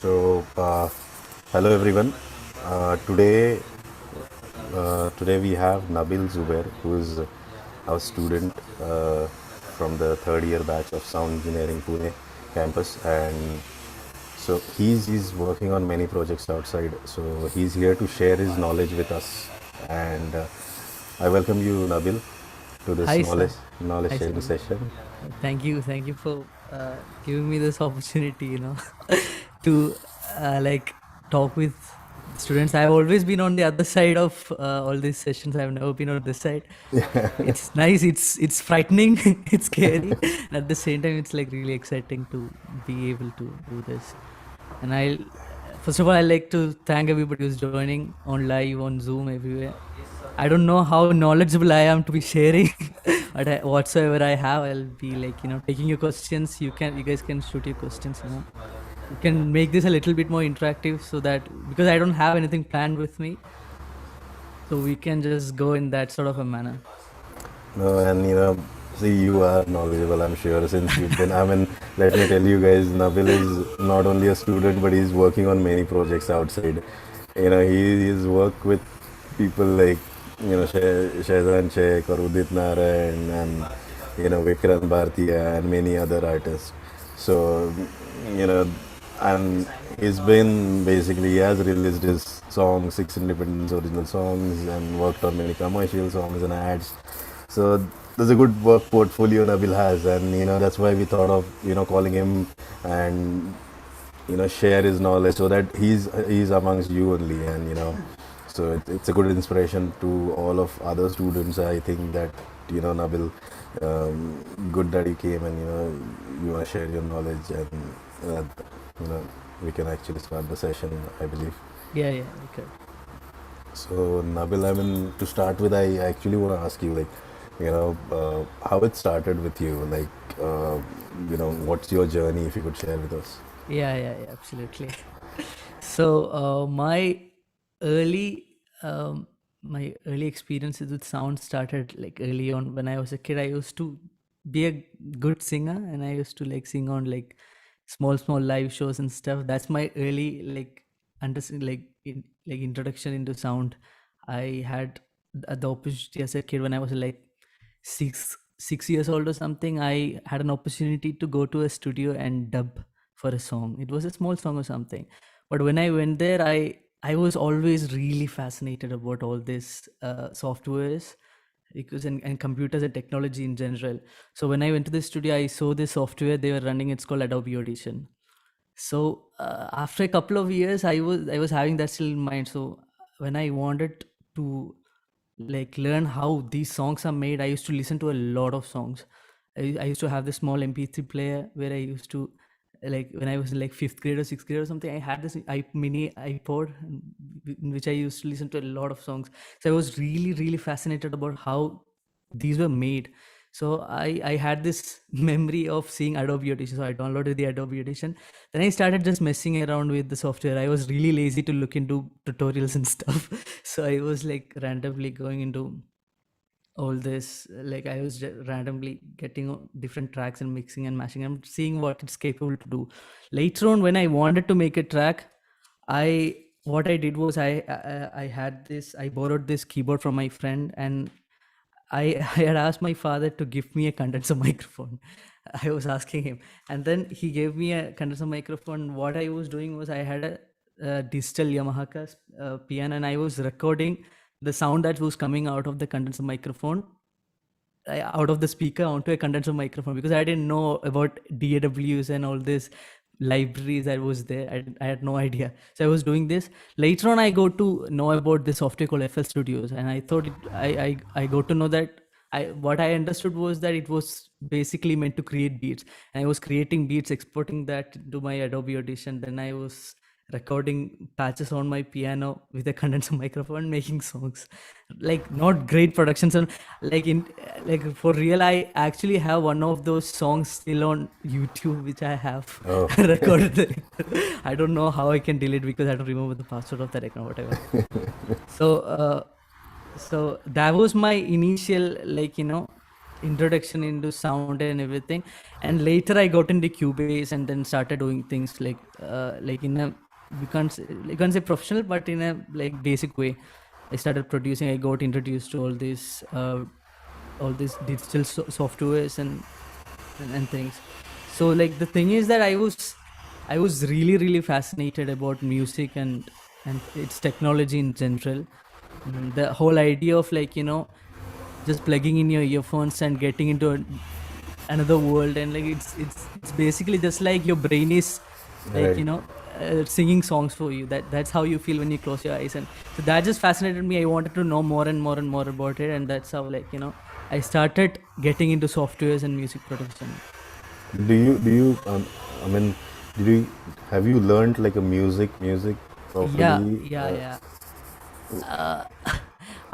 Hello everyone. Today we have Nabil Zubair, who is our student from the third year batch of Sound Engineering Pune campus, and so he's working on many projects outside. So he's here to share his knowledge with us, and I welcome you, Nabil, to this Hi, sir. knowledge Hi, sir. sharing session. Thank you for giving me this opportunity. To like talk with students. I've always been on the other side of all these sessions. I've never been on this side. It's nice. It's frightening. It's scary, and at the same time, it's like really exciting to be able to do this. And I, first of all, I like to thank everybody who's joining on live, on Zoom, everywhere. I don't know how knowledgeable I am to be sharing, but whatsoever I have, I'll be like, taking your questions. You guys can shoot your questions. You can make this a little bit more interactive, so that because I don't have anything planned with me, so we can just go in that sort of a manner. No, and see, you are knowledgeable, I'm sure, since you've been. I mean, let me tell you guys, Nabil is not only a student, but he's working on many projects outside. He's worked with people like, Shahzan Sheikh or Udit Narayan and, Vikrant Bhartiya and many other artists. So, you know, and he's been basically, he has released his songs, six independent original songs, and worked on many commercial songs and ads. So there's a good work portfolio Nabil has, and that's why we thought of calling him and share his knowledge so that he's amongst you only, and so it's a good inspiration to all of other students. I think that Nabil, good that you came and you want to share your knowledge, and uh, you know we can actually start the session, I believe. Yeah, okay. So Nabil, I mean, to start with, I actually want to ask you, like, how it started with you, like, what's your journey, if you could share with us. Yeah, absolutely. So early um, my early experiences with sound started like early on. When I was a kid, I used to be a good singer, and I used to like sing on like small live shows and stuff. That's my early like introduction into sound. I had the opportunity as a kid when I was like six years old or something. I had an opportunity to go to a studio and dub for a song. It was a small song or something, but when I went there, I was always really fascinated about all this softwares, because and computers and technology in general. So when I went to the studio, I saw this software they were running. It's called Adobe Audition. So after a couple of years, I was having that still in mind. So when I wanted to like learn how these songs are made, I used to listen to a lot of songs. I used to have this small MP3 player where I used to, like when I was in like fifth grade or sixth grade or something, I had this mini iPod in which I used to listen to a lot of songs. So I was really fascinated about how these were made. So I had this memory of seeing Adobe Audition. So I downloaded the Adobe Audition. Then I started just messing around with the software. I was really lazy to look into tutorials and stuff. So I was like randomly going into all this, like I was randomly getting different tracks and mixing and mashing and seeing what it's capable to do. Later on, when I wanted to make a track, I what I did was I had this, I borrowed this keyboard from my friend, and I had asked my father to give me a condenser microphone. I was asking him, and then he gave me a condenser microphone. What I was doing was I had a digital Yamaha piano, and I was recording the sound that was coming out of the condenser microphone, out of the speaker onto a condenser microphone, because I didn't know about DAWs and all this libraries that was there. I had no idea. So I was doing this. Later on, I go to know about this software called FL Studios, and I thought I got to know that what I understood was that it was basically meant to create beats, and I was creating beats, exporting that to my Adobe Audition. Then I was recording patches on my piano with a condenser microphone, making songs, like not great productions, and like for real, I actually have one of those songs still on YouTube which I have Oh, recorded. I don't know how I can delete because I don't remember the password of that account, whatever. So so that was my initial, like introduction into sound and everything. And later I got into Cubase and then started doing things like in a, you can't say professional, but in a like basic way. I started producing. I got introduced to all these digital softwares and things. So like the thing is that I was really fascinated about music and its technology in general. The whole idea of like, just plugging in your earphones and getting into another world, and like it's basically just like your brain is like, Right. singing songs for you. That's how you feel when you close your eyes. And so that just fascinated me. I wanted to know more and more and more about it, and that's how, like, I started getting into softwares and music production. Do you I mean, did you have you learned like a music Yeah, properly? yeah, yeah. uh,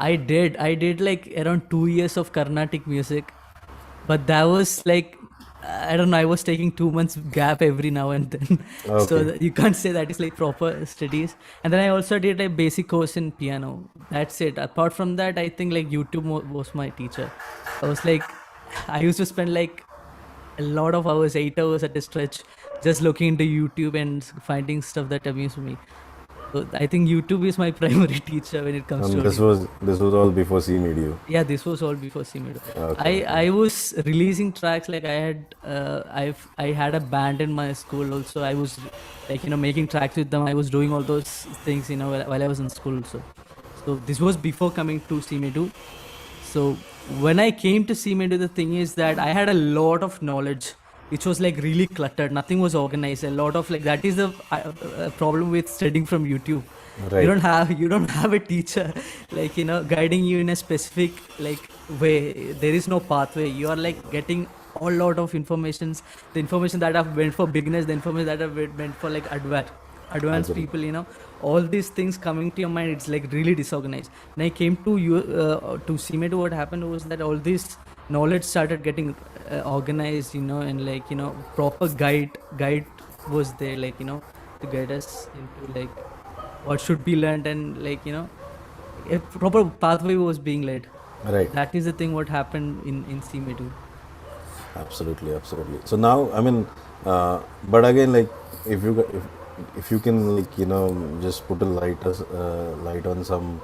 I did like around 2 years of Carnatic music, but that was like, I don't know, I was taking 2 months gap every now and then. So Okay. you can't say that is like proper studies. And then I also did a basic course in piano. That's it. Apart from that, I think like YouTube was my teacher. I was like, I used to spend like a lot of hours, 8 hours at a stretch, just looking into YouTube and finding stuff that amused me. So I think YouTube is my primary teacher when it comes to And this audio. was this was all before C Medio. Yeah, this was all before Simido. Okay, okay. I was releasing tracks. Like I had a band in my school also. I was like, making tracks with them. I was doing all those things, while I was in school also. So this was before coming to Simido. So when I came to Semedo, the thing is that I had a lot of knowledge, which was like really cluttered. Nothing was organized. A lot of like, that is the problem with studying from YouTube. You Right. don't have you don't have a teacher like, guiding you in a specific like way. There is no pathway. You are like getting a lot of informations. The information that I've meant for beginners, the information that I've meant for like advanced Agree. people. All these things coming to your mind, it's like really disorganized. When I came to you to CMET, what happened was that all this knowledge started getting organized, and like, proper guide was there, like, to guide us into like what should be learned, and like, a proper pathway was being led. Right. That is the thing what happened in CMET. Absolutely, absolutely. So now, I mean, but again, like if you can, like, just put a light on some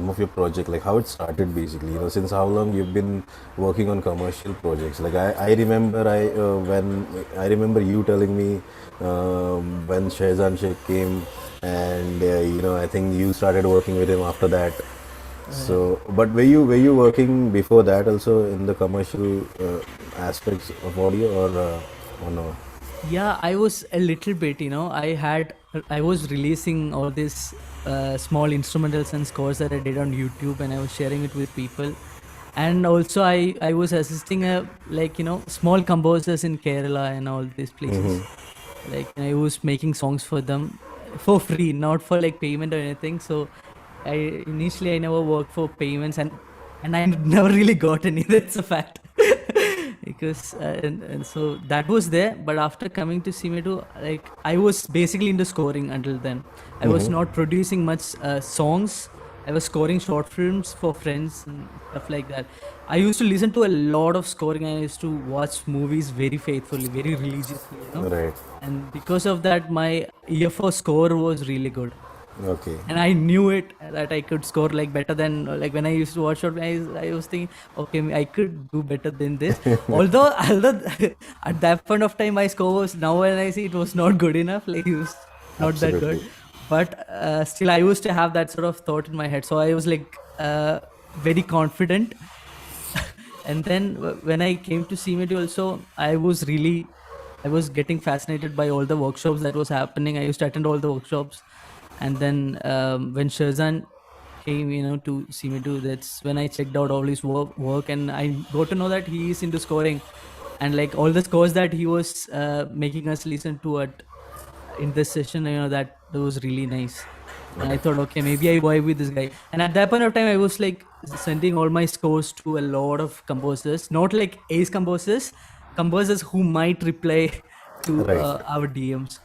of your project, like how it started basically. Since how long you've been working on commercial projects. Like I remember you telling me when Shahzan Sheikh came, and I think you started working with him after that. Right. So, but were you working before that also in the commercial aspects of audio, or no? Yeah, I was a little bit, I was releasing all these small instrumentals and scores that I did on YouTube, and I was sharing it with people. And also I was assisting a like, small composers in Kerala and all these places. Like, I was making songs for them for free, not for like payment or anything. So I never worked for payments, and I never really got any. That's a fact. Because and so that was there. But after coming to Simedu, like, I was basically into scoring until then. I was not producing much songs. I was scoring short films for friends and stuff like that. I used to listen to a lot of scoring. I used to watch movies very faithfully, very religiously. Right. And because of that, my ear for score was really good. Okay. And I knew it that I could score like better than, like, when I used to watch short, I was thinking, okay, I could do better than this. Although at that point of time, my score was, now when I see, it was not good enough. Like, it was not that Absolutely. good. But still, I used to have that sort of thought in my head. So I was like very confident. And then when I came to CMT also, I was getting fascinated by all the workshops that was happening. I used to attend all the workshops. And then when Shazan came, to see me do, that's when I checked out all his work, and I got to know that he is into scoring, and like all the scores that he was making us listen to at in this session, that was really nice. And I thought, okay, maybe I vibe with this guy. And at that point of time, I was like sending all my scores to a lot of composers, not like ace composers who might reply to Right. our DMs.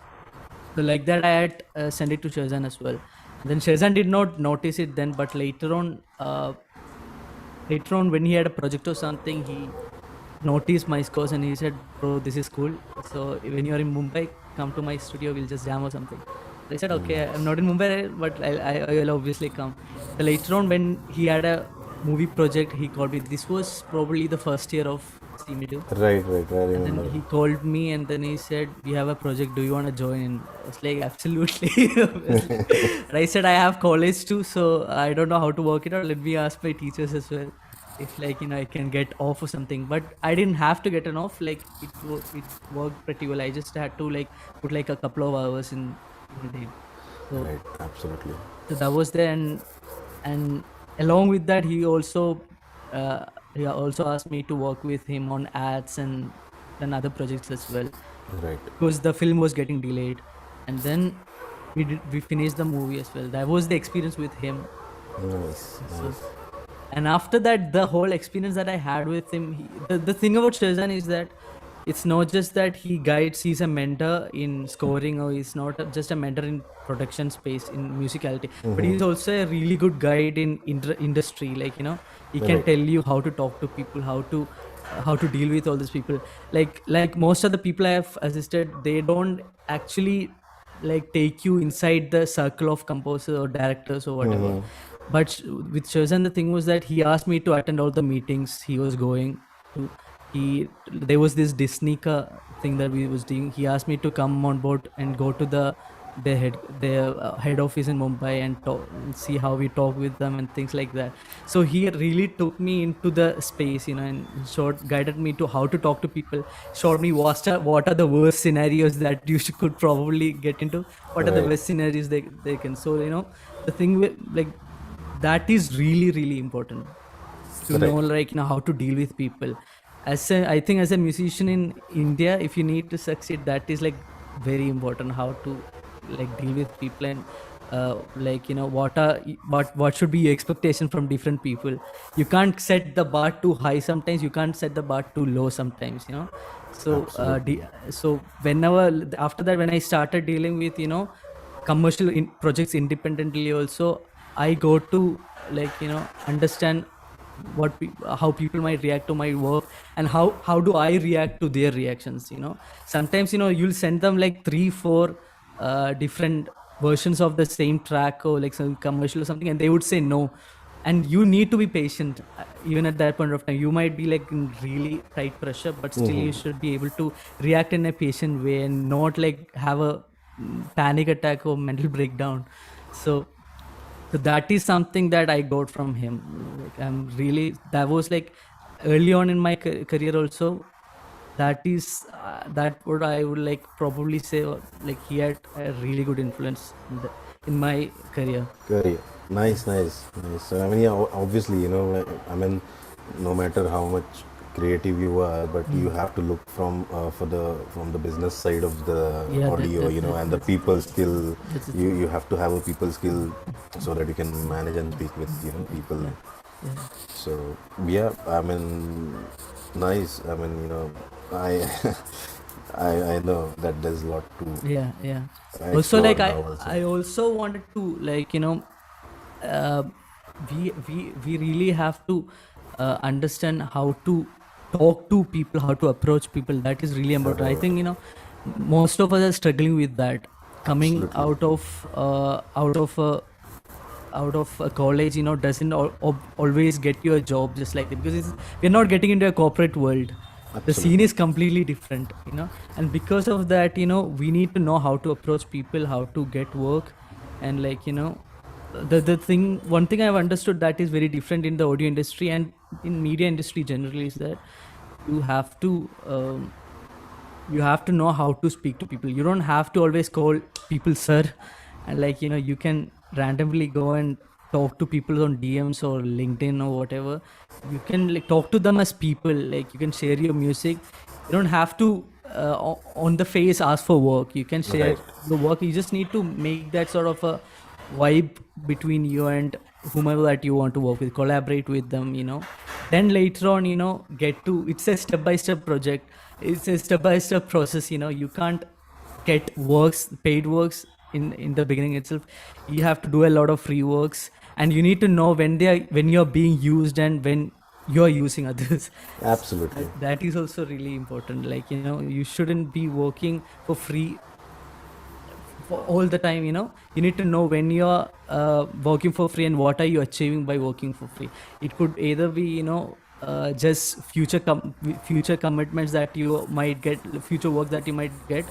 So like that, I had sent it to Shazan as well. And then Shazan did not notice it then, but later on when he had a project or something, noticed my scores and he said, bro, this is cool, so when you're in Mumbai, come to my studio, we'll just jam or something. So I said, okay, I'm Nice. not in Mumbai, but I will obviously come. So later on, when he had a movie project, he called me. This was probably the first year of CMU. Right, right. I And then remember. he called me and then he said, we have a project, do you want to join? And I was like, absolutely. Obviously. And I said, I have college too, so I don't know how to work it out, let me ask my teachers as well if, like, I can get off or something. But I didn't have to get an off, like it worked pretty well. I just had to like put like a couple of hours in a day. So Right, absolutely. that was there. And along with that, uh, he also asked me to work with him on ads and other projects as well, Right. because the film was getting delayed. And then we finished the movie as well. That was the experience with him. Nice, So, nice. and after that, the whole experience that I had with him, the thing about Shazan is that it's not just that he guides, he's a mentor in scoring, or he's not just a mentor in production space in musicality, but he's also a really good guide in industry. Like, he can Right. tell you how to talk to people, how to deal with all these people. Like most of the people I have assisted, they don't actually like take you inside the circle of composers or directors or whatever. But with Shazan, the thing was that he asked me to attend all the meetings he was going to. There was this Disney thing that we was doing. He asked me to come on board and go to their head office in Mumbai and and see how we talk with them and things like that. So he really took me into the space, and short guided me to how to talk to people, showed me what are the worst scenarios that you could probably get into, what are the Right. best scenarios they can. So the thing with like that is really really important to know, Right. like, how to deal with people. I think as a musician in India, if you need to succeed, that is like very important, how to like deal with people. And like, what should be your expectation from different people. You can't set the bar too high sometimes, you can't set the bar too low sometimes. So Absolutely. so whenever after that, when I started dealing with commercial projects independently also, I go to, like, understand how people might react to my work, and how do I react to their reactions. Sometimes, you'll send them like 3 4 different versions of the same track or like some commercial or something, and they would say no. And you need to be patient. Even at that point of time, you might be like in really tight pressure, but still you should be able to react in a patient way and not like have a panic attack or mental breakdown. So that is something that I got from him. Like, that was like early on in my career also. That is that what I would like probably say, like, he had a really good influence in my career. Very Yeah. nice, nice, nice. So, I mean, yeah, obviously, I mean, no matter how much creative you are, but you Mm. have to look from the business side of the Yeah, audio, and the that's people skill. that's the You thing. have to have a people skill Mm. so that you can manage and Yeah, speak with people. yeah, yeah, So yeah, I mean, nice. I mean, I I know that there's a lot to yeah, yeah. Also, explore like, now I also. I also wanted to, like, uh, we really have to understand how to talk to people, how to approach people. That is really important. I think, most of us are struggling with that, coming Absolutely. out of a college, doesn't always get you a job just like that, because we're not getting into a corporate world. The scene Absolutely. is completely different. And because of that, we need to know how to approach people, how to get work. And, like, the thing one thing I've understood that is very different in the audio industry and in media industry generally is that you have to you have to know how to speak to people. You don't have to always call people sir. And, like, you can randomly go and talk to people on DMs or LinkedIn or whatever. You can, like, talk to them as people. Like, you can share your music. You don't have to on the face ask for work. You can share Right. your work. You just need to make that sort of a vibe between you and whomever that you want to work with, collaborate with them. Then later on, get to, it's a step by step project. It's a step by step process. You can't get paid works in the beginning itself. You have to do a lot of free works, and you need to know when you're being used and when you're using others. So Absolutely. that is also really important. Like, you shouldn't be working for free for all the time. You need to know when you're working for free and what are you achieving by working for free. It could either be, just future commitments that you might get, future work that you might get,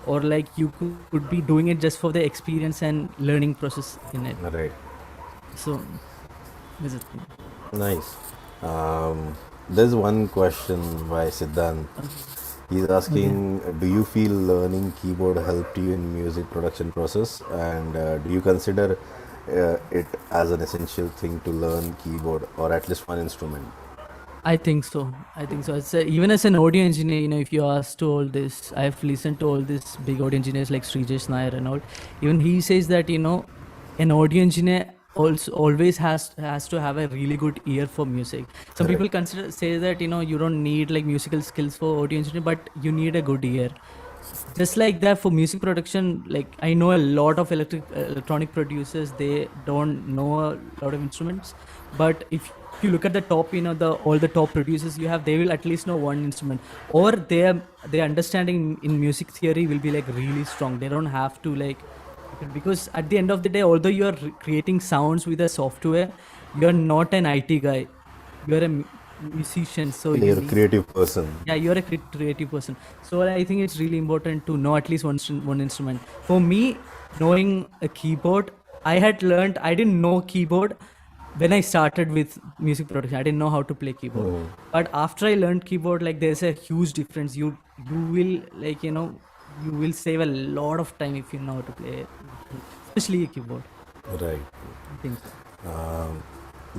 or like you could be doing it just for the experience and learning process in it. Right. So this is the thing. Nice. There's one question by Siddhant. Okay. He's Okay. asking, do you feel learning keyboard helped you in music production process, and do you consider it as an essential thing to learn keyboard or at least one instrument? I think so. I think so. Even as an audio engineer, if you ask to all this, I've listened to all these big audio engineers like Srijesh Nair and all. Even he says that an audio engineer also always has to have a really good ear for music. Some Right. people say that you don't need like musical skills for audio engineer, but you need a good ear. Just like that for music production, like I know a lot of electronic producers, they don't know a lot of instruments, but if you look at the top, the all the top producers you have, they will at least know one instrument, or their understanding in music theory will be like really strong. They don't have to like, because at the end of the day, although you're creating sounds with a software, you're not an IT guy, you're a musician, so Yeah, you you're a need, creative person. yeah, you're a creative person. So I think it's really important to know at least one instrument. For me, knowing a keyboard, I didn't know keyboard when I started with music production. I didn't know how to play keyboard, but after I learned keyboard, like there's a huge difference. You will like, you will save a lot of time if you know how to play, especially a keyboard. Right. I think so.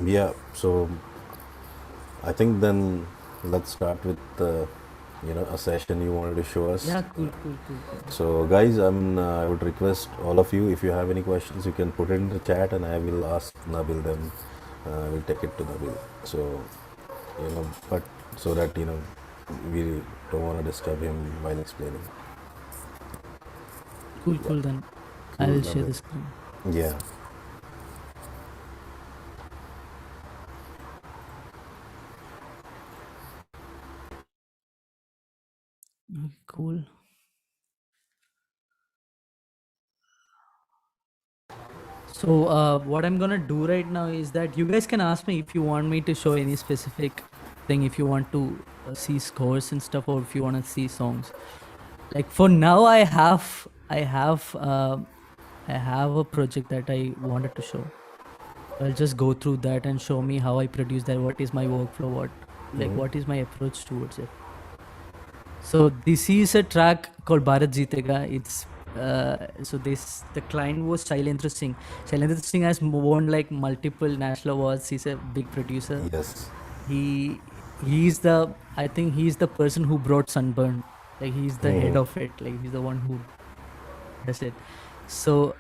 Yeah. So I think then let's start with a session you wanted to show us. Yeah, cool, cool, cool, cool. So, guys, I would request all of you, if you have any questions, you can put it in the chat, and I will ask Nabil them. We'll take it to Nabil. So, but so that we don't want to disturb him while explaining. Cool, Yeah, cool. Then cool, I'll share Nabil. the screen. Yeah. Cool. So what I'm gonna do right now is that you guys can ask me if you want me to show any specific thing, if you want to see scores and stuff, or if you want to see songs. Like for now, I have a project that I wanted to show. I'll just go through that and show me how I produce that. What is my workflow? What is my approach towards it? So this is a track called Bharat Jeetega. It's the client was Shailendra Singh. Shailendra Singh has won like multiple national awards. He's a big producer. Yes. He's the, I think he's the person who brought Sunburn. Like he's the head of it. Like he's the one who does it. So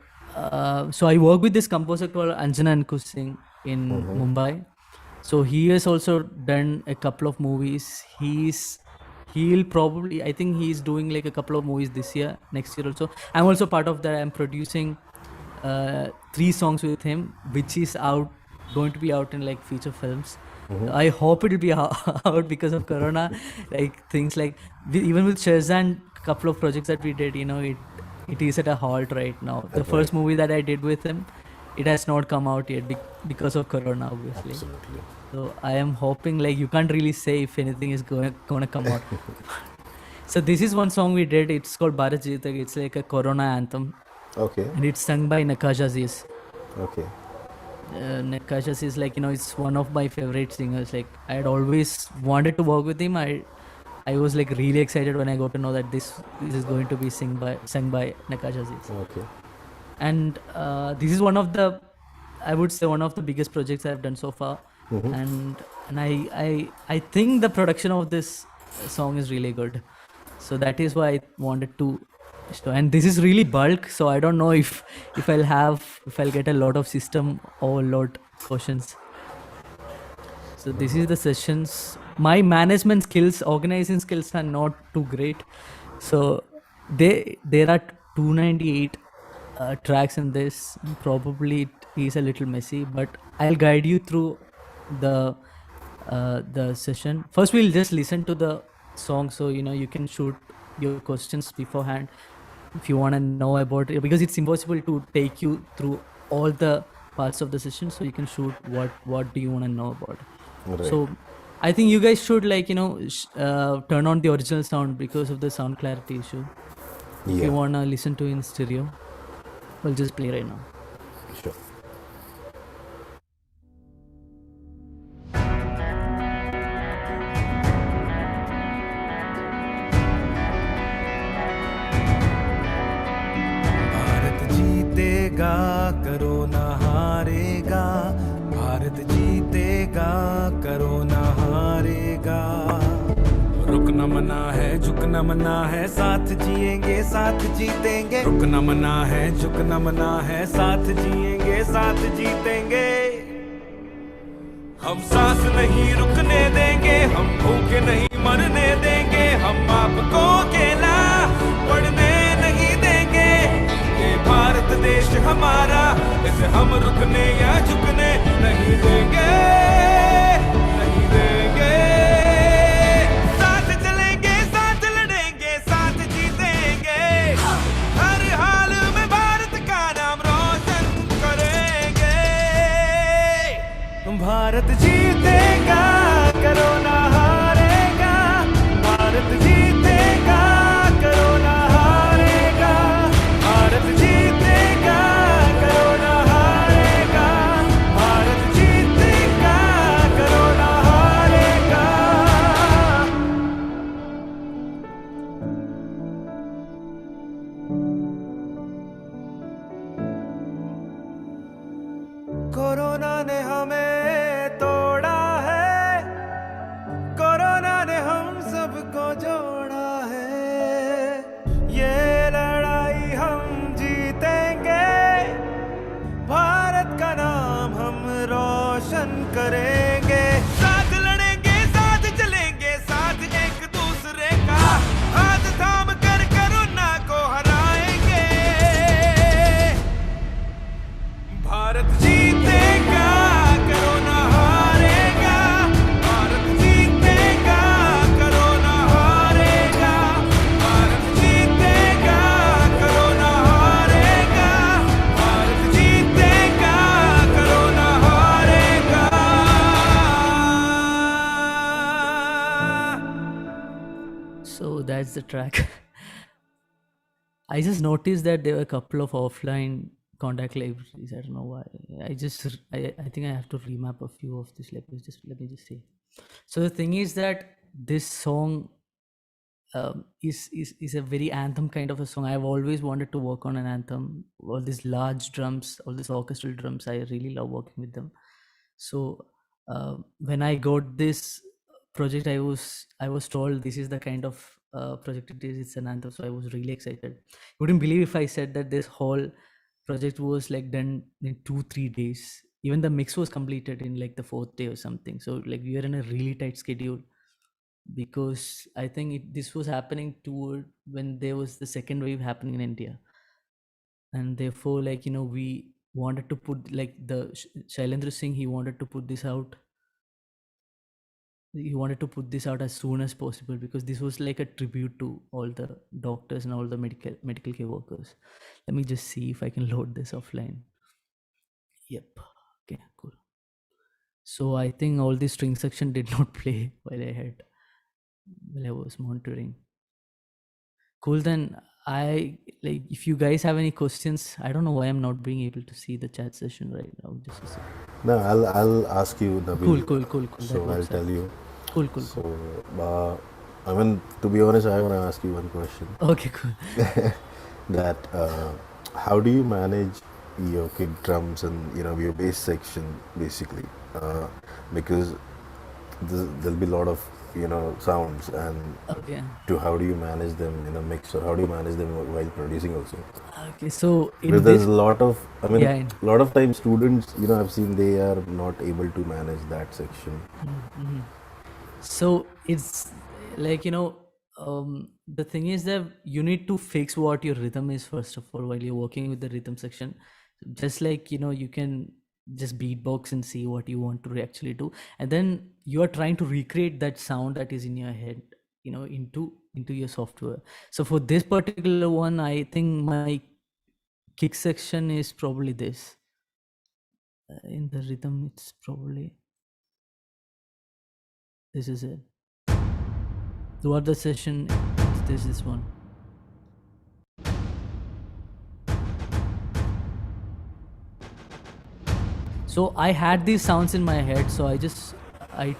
so I work with this composer called Anjana Ankush Singh in Mumbai. So he has also done a couple of movies. He'll probably, I think he's doing like a couple of movies this year, next year also. I'm also part of that. I'm producing 3 songs with him, which is going to be out in like feature films. I hope it'll be out because of Corona. Like things like even with Shazan, couple of projects that we did, it is at a halt right now. The first movie that I did with him, it has not come out yet because of Corona, obviously. Absolutely. So I am hoping, like, you can't really say if anything is gonna come out. So this is one song we did. It's called Bharat Jeetag. It's like a Corona anthem, Okay. and it's sung by Nakash Aziz. Okay. Nakash Aziz is like, it's one of my favorite singers. Like I had always wanted to work with him. I was like really excited when I got to know that this is going to be sung by Nakash Aziz. Okay. And this is one of the, I would say, one of the biggest projects I've done so far. And I think the production of this song is really good, so that is why I wanted to show. And this is really bulk, so I don't know if I'll get a lot of system overload portions. So this is the sessions. My management skills, organizing skills are not too great, so there are 298 tracks in this. Probably it is a little messy, but I'll guide you through the the session. First, we'll just listen to the song, so you can shoot your questions beforehand if you want to know about it, because it's impossible to take you through all the parts of the session. So you can shoot what do you want to know about. Right. So I think you guys should turn on the original sound because of the sound clarity issue. If you Yeah. want to listen to in stereo, we'll just play right now. Sure. Bharat जीतेगा करो ना हारेगा भारत जीतेगा करो ना हारेगा रुकना मना है झुकना मना है साथ जिएंगे साथ जीतेंगे रुकना मना है झुकना मना है साथ जिएंगे साथ जीतेंगे हम सांस नहीं रुकने देंगे हम भूखे नहीं मरने देंगे हम आपको अकेला पढ़ने नहीं देंगे ये भारत देश हमारा इसे हम रुकने या झुकने नहीं देंगे नहीं देंगे साथ चलेंगे साथ लड़ेंगे साथ जीतेंगे हर हाल में भारत का नाम रोशन करेंगे भारत जीतेगा करो ना हारेगा भारत जीतेगा करो ना हारेगा भारत जीतेगा करो ना हारेगा भारत जीतेगा करो ना हारेगा कोरोना ने हमें तोड़ा है कोरोना ने हम सबको जोड़ा है ये लड़ाई हम जीतेंगे भारत का नाम हम रोशन करेंगे साथ लड़ेंगे साथ चलेंगे साथ एक दूसरे का हाथ थाम कर कोरोना को हराएंगे भारत जीतेगा कोरोना हारेगा भारत जीतेगा कोरोना हारेगा भारत जीतेगा कोरोना हारेगा भारत जीतेगा कोरोना हारेगा So that's the track. I just noticed that there were a couple of offline contact libraries. I don't know why. I think I have to remap a few of these libraries. Just let me just say. So the thing is that this song is a very anthem kind of a song. I've always wanted to work on an anthem. All these large drums, all these orchestral drums, I really love working with them. So when I got this project, I was told this is the kind of project it is. It's an anthem, so I was really excited. You wouldn't believe if I said that this whole project was like done in 2-3 days. Even the mix was completed in like the 4th day or something. So like we were in a really tight schedule, because I think this was happening toward when there was the second wave happening in India, and therefore we wanted to put like the Shailendra Singh, he wanted to put this out. He wanted to put this out as soon as possible, because this was like a tribute to all the doctors and all the medical care workers. Let me just see if I can load this offline. Yep. Okay, cool. So I think all the string section did not play while I was monitoring. Cool. Then if you guys have any questions, I don't know why I'm not being able to see the chat session right now. Just a second. No, I'll ask you, Nabeel. Cool. So That I'll works. tell you. Cool. So, I mean, to be honest, I want to ask you one question. Okay, cool. That how do you manage your kick drums and your bass section basically? Because there'll be a lot of sounds, and Okay. how do you manage them in a mix, or how do you manage them while producing also? Okay. So in Because this, there's a lot of, I mean, yeah. a lot of times students, I've seen they are not able to manage that section. Mhm. So it's like the thing is that you need to fix what your rhythm is first of all while you're working with the rhythm section. Just like you can just beatbox and see what you want to actually do, and then you are trying to recreate that sound that is in your head, into your software. So for this particular one, I think my kick section is probably this. In the rhythm, it's probably this is it. Throughout the session, this one. So I had these sounds in my head, so I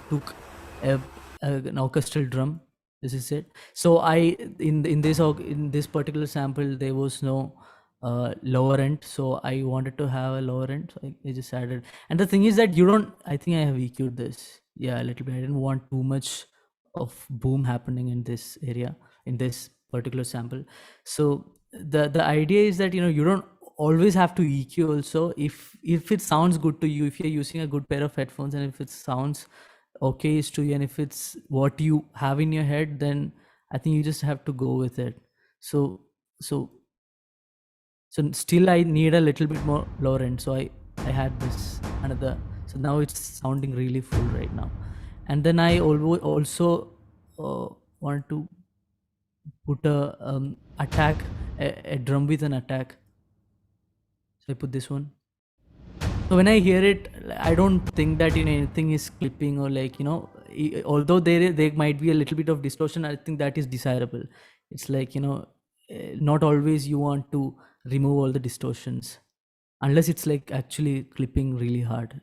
took a, an orchestral drum. This is it. So in this particular sample there was no lower end, so I wanted to have a lower end, so I just added. And the thing is that you don't. I think I have EQ'd this. Yeah, a little bit. I didn't want too much of boom happening in this area, in this particular sample. So the idea is that you don't always have to EQ also. If it sounds good to you, if you're using a good pair of headphones, and if it sounds okay is to you, and if it's what you have in your head, then I think you just have to go with it. So so so still I need a little bit more lower end, so I had this another. So now it's sounding really full right now. And then I also want to put a attack, a drum with an attack. So I put this one. So when I hear it, I don't think that anything is clipping, or although there might be a little bit of distortion, I think that is desirable. It's like not always you want to remove all the distortions, unless it's like actually clipping really hard.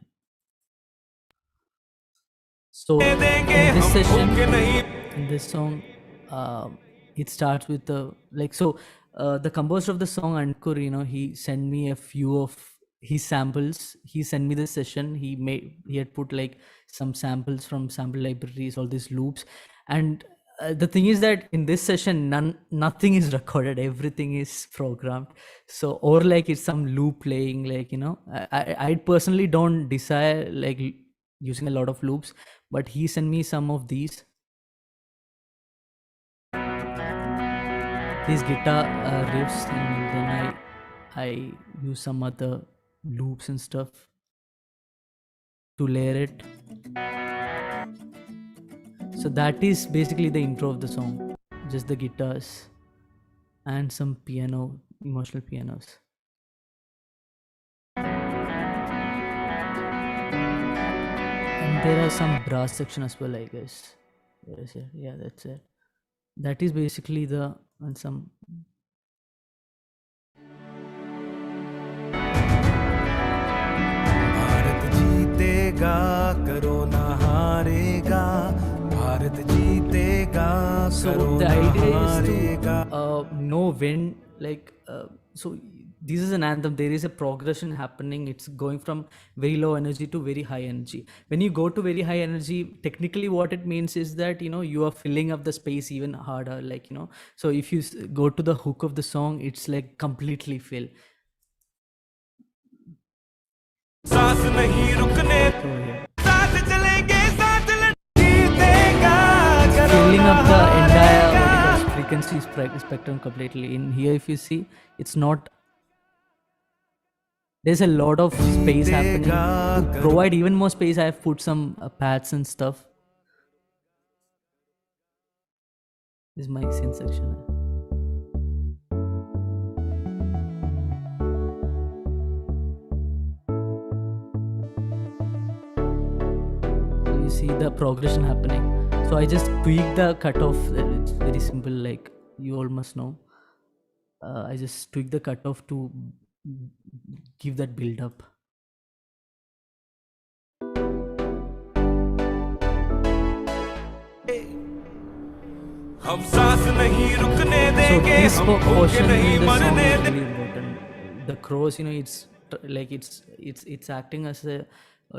So in this session, in this song, it starts with the composer of the song, Ankur, he sent me a few of his samples. He sent me the session. He had put like some samples from sample libraries, all these loops. And the thing is that in this session, nothing is recorded. Everything is programmed. So, or like it's some loop playing, I personally don't desire like using a lot of loops, but he sent me some of these guitar riffs, and then I use some other loops and stuff to layer it. So that is basically the intro of the song, just the guitars and some piano, emotional pianos. And there are some brass section as well, I guess. Where is it? Yeah, that's it. That is basically the and some. Bharat जीतेगा corona हारेगा भारत जीतेगा So the corona idea is हारेगा to know when, so this is an anthem. There is a progression happening. It's going from very low energy to very high energy. When you go to very high energy, technically what it means is that you are filling up the space even harder. So if you go to the hook of the song, it's like completely fill. सांस नहीं रुकने So yeah, साथ चलेंगे साथ जीतेगा filling up the entire frequency spectrum completely. In here, if you see, it's not. There's a lot of space happening. To provide even more space, I have put some pads and stuff. This is my synth section. So you see the progression happening. So I just tweak the cutoff. It's very simple, like you all must know. I just tweak the cutoff to give that build up. हम सांस नहीं रुकने So देंगे this हम भूखे portion नहीं in the song मरने is really important. The crows, it's acting as a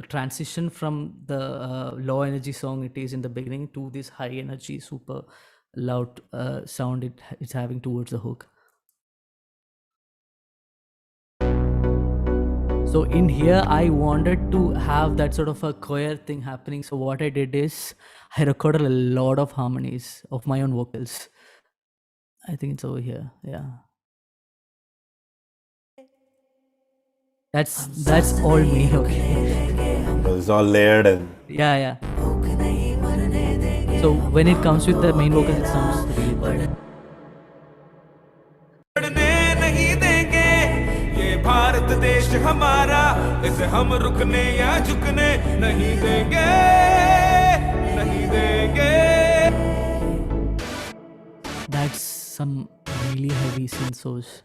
transition from the low energy song it is in the beginning to this high energy, super loud sound it's having towards the hook. So in here, I wanted to have that sort of a choir thing happening. So what I did is I recorded a lot of harmonies of my own vocals. I think it's over here. Yeah. That's all me. Okay. But it's all layered and Yeah. So when it comes with the main vocals, it sounds really bad. पढ़ने नहीं देंगे ये भारत देश हमारा इसे हम रुकने या झुकने नहीं देंगे नहीं देंगे That's some really heavy synths,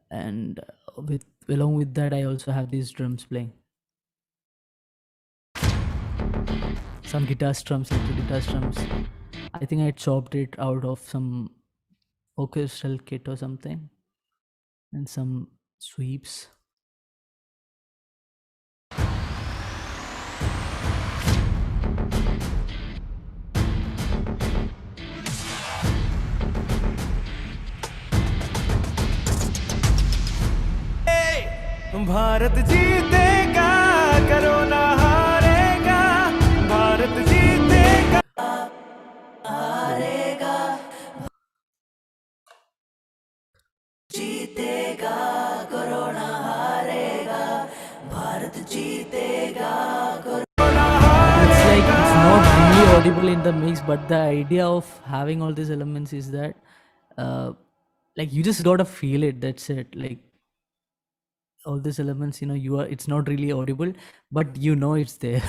and along with that, I also have these drums playing. Some guitar strums, little guitar strums. I think I chopped it out of some orchestral kit or something, and some sweeps. Bharat जीतेगा corona हारेगा भारत जीतेगा It's like it's not really audible in the mix, but the idea of having all these elements is that like you just gotta feel it. That's it. Like all these elements, it's not really audible, but it's there.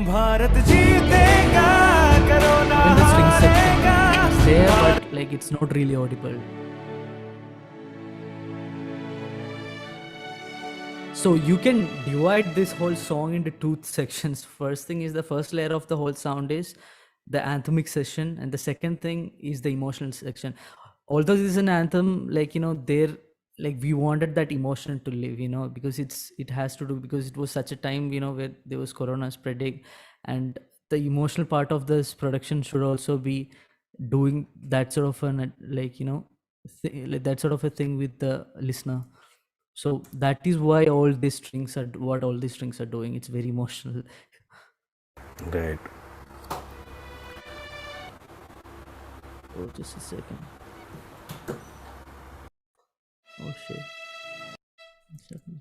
Bharat जीतेगा corona Even the string section, हारेगा it's there, but like it's not really audible. So you can divide this whole song into two sections. First thing is the first layer of the whole sound is the anthemic section, and the second thing is the emotional section. Although this is an anthem, there, like we wanted that emotion to live, because it has to do, because it was such a time, where there was corona spreading, and the emotional part of this production should also be doing that sort of an that sort of a thing with the listener. So that is why all these strings are doing. It's very emotional. right. Oh, just a second. Oh shit. What's happening?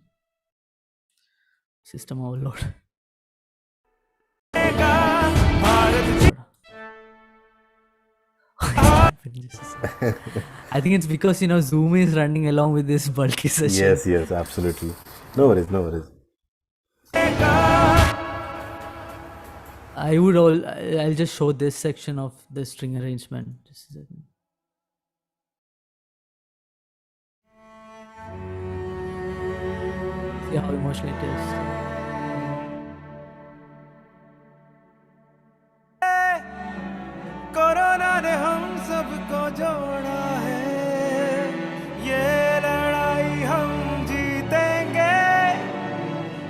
System overload. I think it's because Zoom is running along with this bulky session. Yes, absolutely. No worries. I'll just show this section of the string arrangement. Just a second. See how emotional it is. Corona ने हम सबको जोड़ा है ये लड़ाई हम जीतेंगे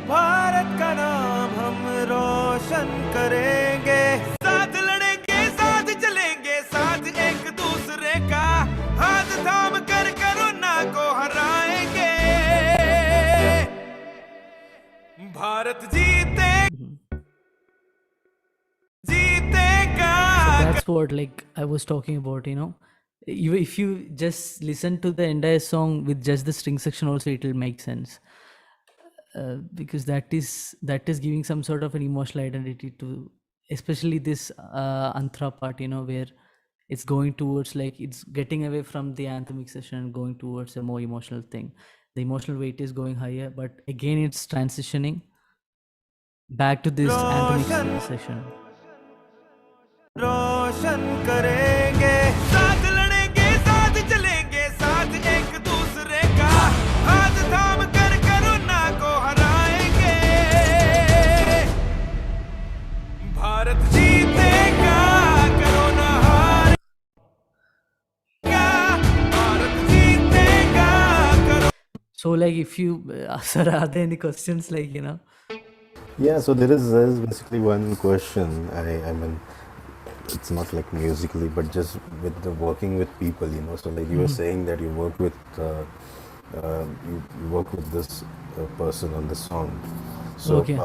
भारत का नाम हम रोशन करेंगे साथ लड़ेंगे साथ चलेंगे साथ एक दूसरे का हाथ थाम कर कोरोना को हराएंगे भारत जीते That's what I was talking about, if you just listen to the entire song with just the string section also, it will make sense, because that is giving some sort of an emotional identity to, especially this antra part, where it's going towards, it's getting away from the anthemic section and going towards a more emotional thing. The emotional weight is going higher, but again it's transitioning back to this anthemic section. रोशन करेंगे साथ लड़ेंगे साथ चलेंगे साथ एक दूसरे का हाथ थाम कर कोरोना को हराएंगे भारत जीतेगा कोरोना हारेगा भारत जीतेगा So if you sir, are there any questions Yeah, so there is basically one question. I mean, it's not like musically, but just with the working with people, So you were saying that you work with you work with this person on the song. So Okay.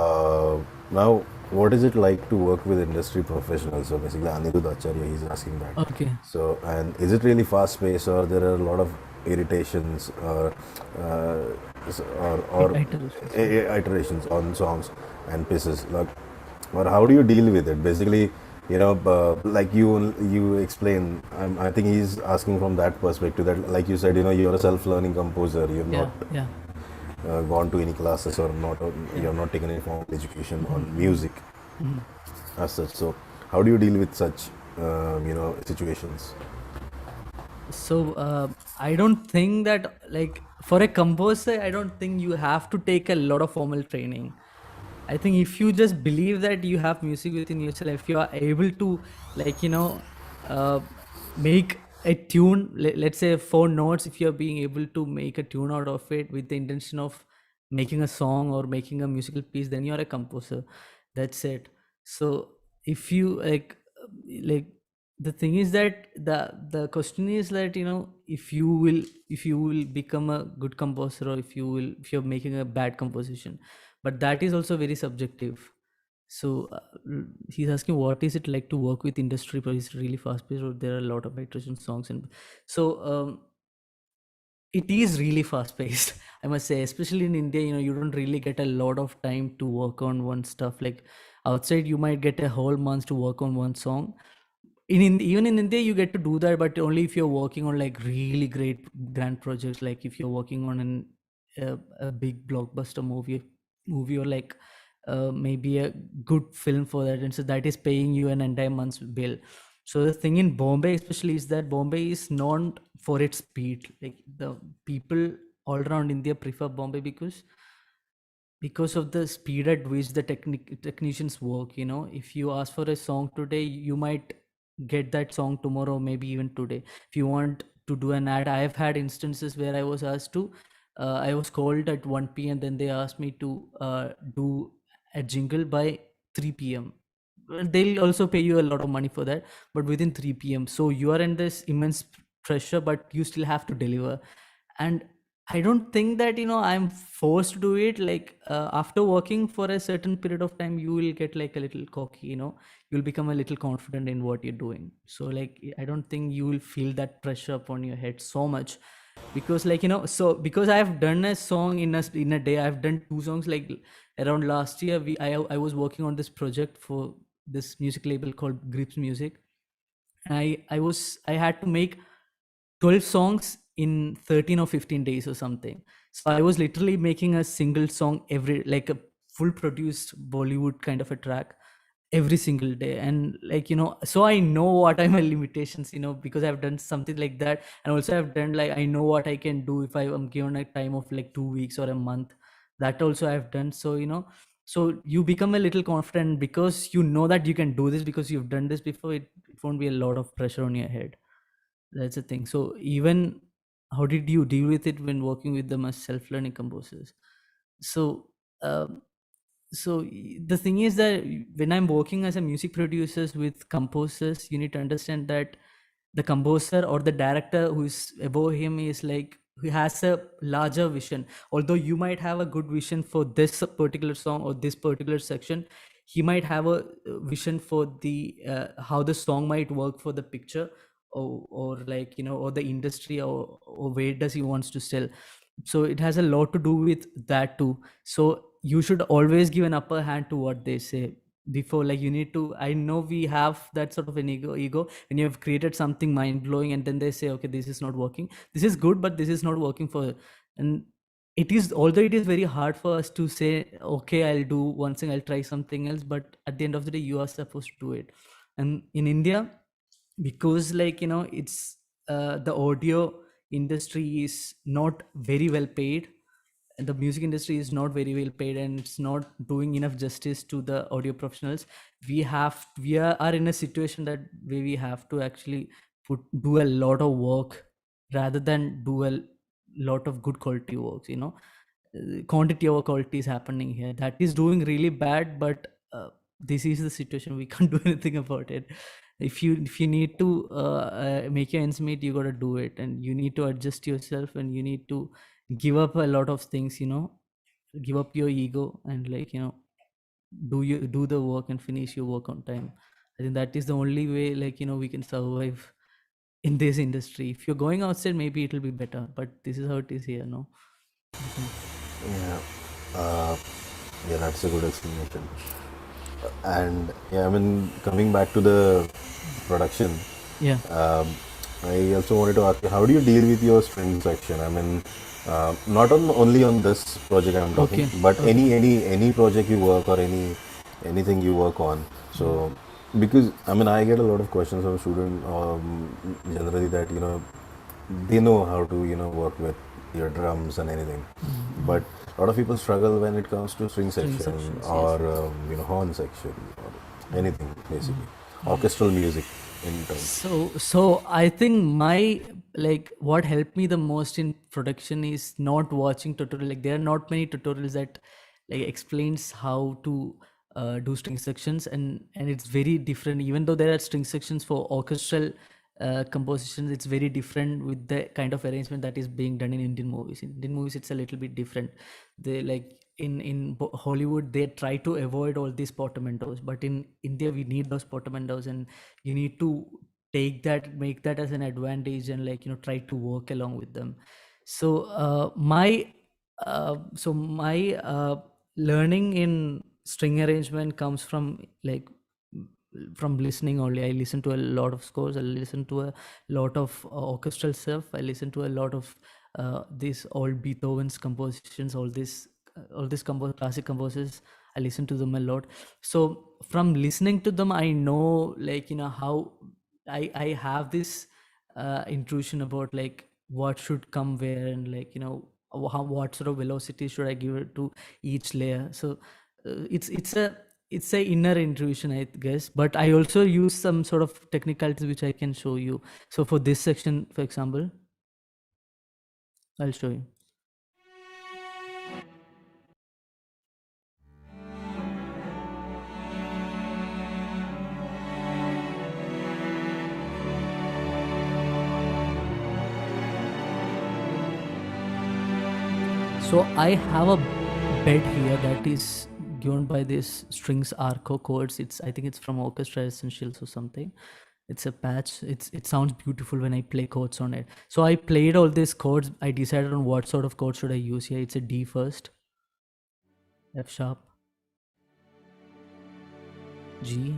now what is it like to work with industry professionals? So basically, Anirudh Acharya, he's asking that. Okay. So, and is it really fast paced, or there are a lot of irritations or Iterations, yeah. iterations on songs and pieces? Like, or how do you deal with it? Basically, like you explain. I think he's asking from that perspective. That, like you said, you're a self-learning composer. You're not Yeah. gone to any classes, or not. Yeah. You're not taken any formal education on Mhm. music Mhm. as such. So, how do you deal with such, situations? So I don't think that, like, for a composer, I don't think you have to take a lot of formal training. I think if you just believe that you have music within yourself, if you are able to, like, uh, make a tune, let's say 4 notes, if you're being able to make a tune out of it with the intention of making a song or making a musical piece, then you're a composer. That's it. So if you like the thing is that the question is that, if you will become a good composer, or if you're making a bad composition, but that is also very subjective. So he's asking, what is it like to work with industry, but it's really fast paced, or there are a lot of iteration songs. And so it is really fast paced, I must say, especially in India. You don't really get a lot of time to work on one stuff. Like outside, you might get a whole month to work on one song. Even in India, you get to do that, but only if you're working on like really great grand projects. Like if you're working on a big blockbuster movie, or like maybe a good film for that, and so that is paying you an entire month's bill. So the thing in Bombay especially is that Bombay is known for its speed. Like the people all around India prefer Bombay because of the speed at which the technicians work. If you ask for a song today, you might get that song tomorrow, maybe even today. If you want to do an ad, I have had instances where I was asked to I was called at 1 p.m, then they asked me to do a jingle by 3 p.m. Well, they'll also pay you a lot of money for that, but within 3 p.m. So you are in this immense pressure, but you still have to deliver. And I don't think that I'm forced to do it. Like after working for a certain period of time, you will get like a little cocky. You'll become a little confident in what you're doing. So like I don't think you will feel that pressure upon your head so much, because like so because I've done a song in a day. I've done 2 songs. Like around last year, I was working on this project for this music label called Grips Music. And I had to make 12 songs in 13 or 15 days or something. So I was literally making a single song every, like a full produced Bollywood kind of a track every single day. And like so I know what are my limitations, because I've done something like that. And also I've done, like, I know what I can do if I am given a time of like 2 weeks or a month. That also I've done. So so you become a little confident because you know that you can do this because you've done this before. It won't be a lot of pressure on your head. That's the thing. So even, how did you deal with it when working with them as self-learning composers? So the thing is that when I'm working as a music producers with composers, you need to understand that the composer or the director who's above him is like, who has a larger vision. Although you might have a good vision for this particular song or this particular section, he might have a vision for the how the song might work for the picture, or like or the industry, or where does he wants to sell. So it has a lot to do with that too. So you should always give an upper hand to what they say before. Like you need to, I know we have that sort of an ego when you have created something mind-blowing and then they say, okay, this is not working, this is good, but this is not working for. And it is, although it is very hard for us to say, okay, I'll do one thing, I'll try something else, but at the end of the day you are supposed to do it. And in India, because like it's the audio industry is not very well paid, and the music industry is not very well paid, and it's not doing enough justice to the audio professionals. We are in a situation that where we have to actually do a lot of work rather than do a lot of good quality works. Quantity over quality is happening here, that is doing really bad. But this is the situation, we can't do anything about it. If you need to make your ends meet, you got to do it, and you need to adjust yourself, and you need to give up a lot of things, give up your ego, and like do the work and finish your work on time. I think that is the only way, like, we can survive in this industry. If you're going outside, maybe it'll be better, but this is how it is here, no? I think. Yeah. Uh, yeah, that's a good explanation. And yeah, I mean, coming back to the production, Yeah. I also wanted to ask you, how do you deal with your string section? I mean, not only on this project I'm talking, Okay. but Okay. any project you work or anything you work on. So, because I mean, I get a lot of questions from students generally that they know how to work with your drums and anything, but a lot of people struggle when it comes to string String section sections, yes. or horn section or anything basically, orchestral music in terms. So I think my, like, what helped me the most in production is not watching tutorial. Like, there are not many tutorials that like explains how to do string sections, and it's very different. Even though there are string sections for orchestral compositions, it's very different with the kind of arrangement that is being done in Indian movies. In Indian movies, it's a little bit different. They, like, in Hollywood, they try to avoid all these portamentos, but in India we need those portamentos, and you need to make that as an advantage, and, like, try to work along with them. So my learning in string arrangement comes from, like, from listening only. I listen to a lot of scores, I listen to a lot of orchestral stuff, I listen to a lot of these old Beethoven's compositions, all these classic composers. I listen to them a lot. So from listening to them, I know, like, how I have this intrusion about, like, what should come where, and, like, what sort of velocity should I give it to each layer. So it's a inner intuition, I guess, but I also use some sort of technicalities which I can show you. So for this section, for example, I'll show you. So I have a bed here that is given by this strings arco chords. I think it's from Orchestra Essentials or something. It's a patch. It sounds beautiful when I play chords on it. So I played all these chords. I decided on what sort of chord should I use here. It's a D first, F sharp, G,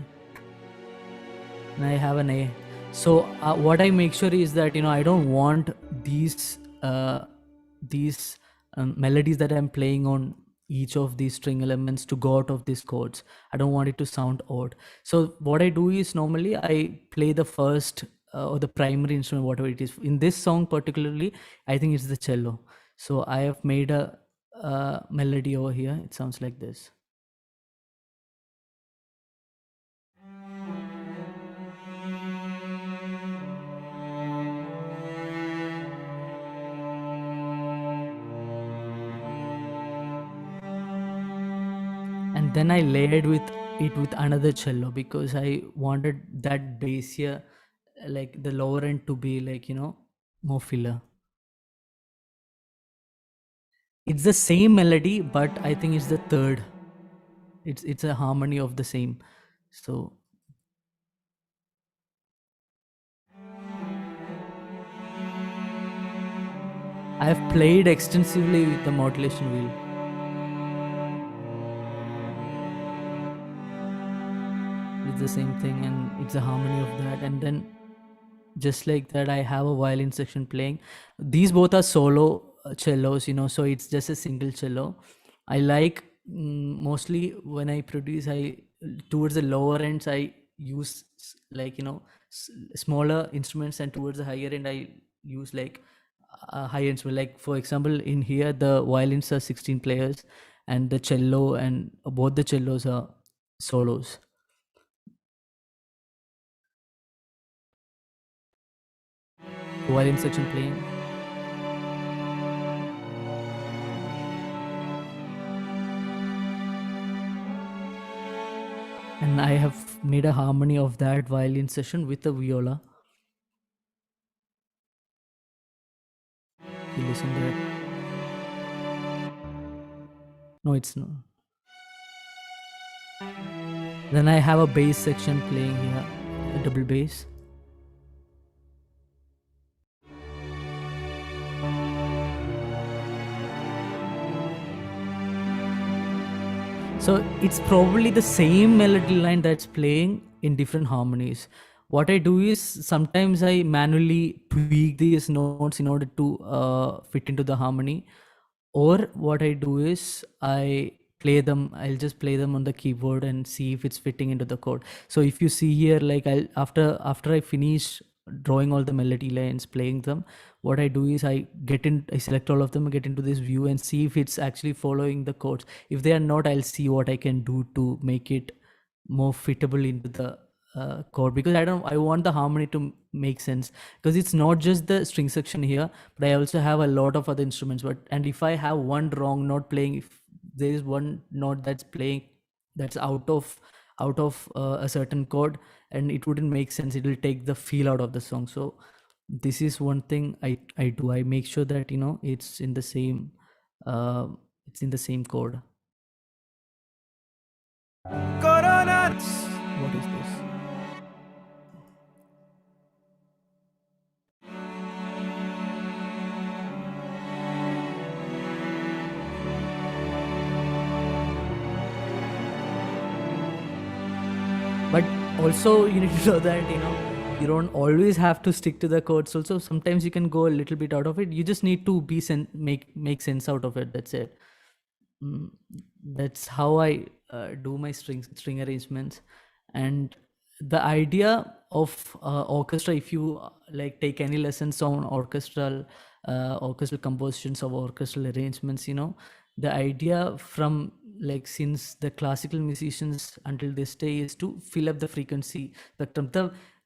and I have an A. So what I make sure is that, I don't want these melodies that I'm playing on each of these string elements to go out of these chords. I don't want it to sound odd. So what I do is, normally I play the first or the primary instrument, whatever it is. In this song particularly, I think it's the cello. So I have made a melody over here. It sounds like this. And then I layered with it with another cello, because I wanted that bass here, like the lower end, to be, like, more filler. It's the same melody, but I think it's the third. It's a harmony of the same. So I have played extensively with the modulation wheel. It's the same thing, and it's a harmony of that. And then, just like that, I have a violin section playing. These both are solo cellos, so it's just a single cello. I like, mostly when I produce, I towards the lower ends I use like, smaller instruments, and towards the higher end I use, like, high instrument. Like, for example, in here the violins are 16 players, and the cello and both the cellos are solos. The violin section playing. And I have made a harmony of that violin session with the viola. You listen to it. No, it's not. Then I have a bass section playing here, a double bass. So it's probably the same melody line that's playing in different harmonies. What I do is sometimes I manually tweak these notes in order to fit into the harmony, or what I do is I'll just play them on the keyboard and see if it's fitting into the chord. So if you see here, like I'll after I finish drawing all the melody lines, playing them, what I do is I select all of them, get into this view and see if it's actually following the chords. If they are not, I'll see what I can do to make it more fitable into the chord, because I want the harmony to make sense, because it's not just the string section here, but I also have a lot of other instruments. And if I have one wrong note playing, if there is one note that's playing that's out of a certain chord, and it wouldn't make sense, it will take the feel out of the song. So this is one thing I do. I make sure that it's in the same chord. Corona. What is this? But also you need to know that you don't always have to stick to the chords. Also sometimes you can go a little bit out of it. You just need to make sense out of it. That's it. Mm, that's how I do my string arrangements. And the idea of orchestra, if you like take any lessons on orchestral compositions of orchestral arrangements, the idea from like since the classical musicians until this day is to fill up the frequency spectrum.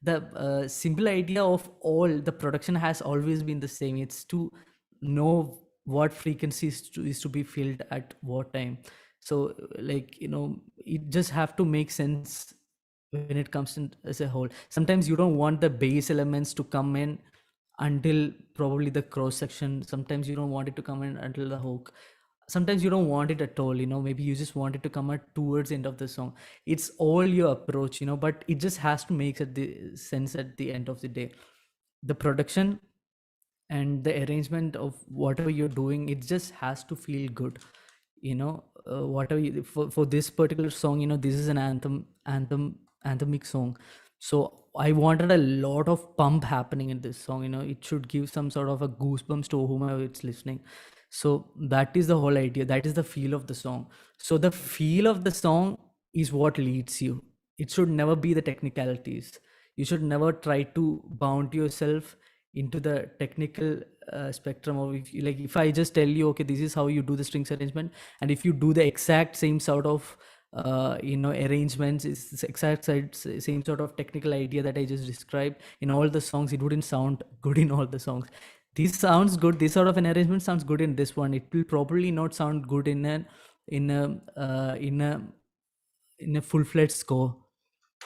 The simple idea of all the production has always been the same. It's to know what frequencies is to be filled at what time. So like it just have to make sense when it comes in as a whole. Sometimes you don't want the bass elements to come in until probably the cross section. Sometimes you don't want it to come in until the hook. Sometimes you don't want it at all. Maybe you just want it to come out towards the end of the song. It's all your approach, but it just has to make sense at the end of the day. The production and the arrangement of whatever you're doing, it just has to feel good. Whatever for this particular song, this is an anthemic song. So I wanted a lot of pump happening in this song. It should give some sort of a goosebumps to whomever it's listening. So that is the whole idea. That is the feel of the song. So the feel of the song is what leads you. It should never be the technicalities. You should never try to bound yourself into the technical spectrum of if I just tell you, okay, this is how you do the strings arrangement, and if you do the exact same sort of arrangements, it's the exact same sort of technical idea that I just described in all the songs, it wouldn't sound good in all the songs. This sounds good, this sort of an arrangement sounds good in this one, it will probably not sound good in a full-fledged score.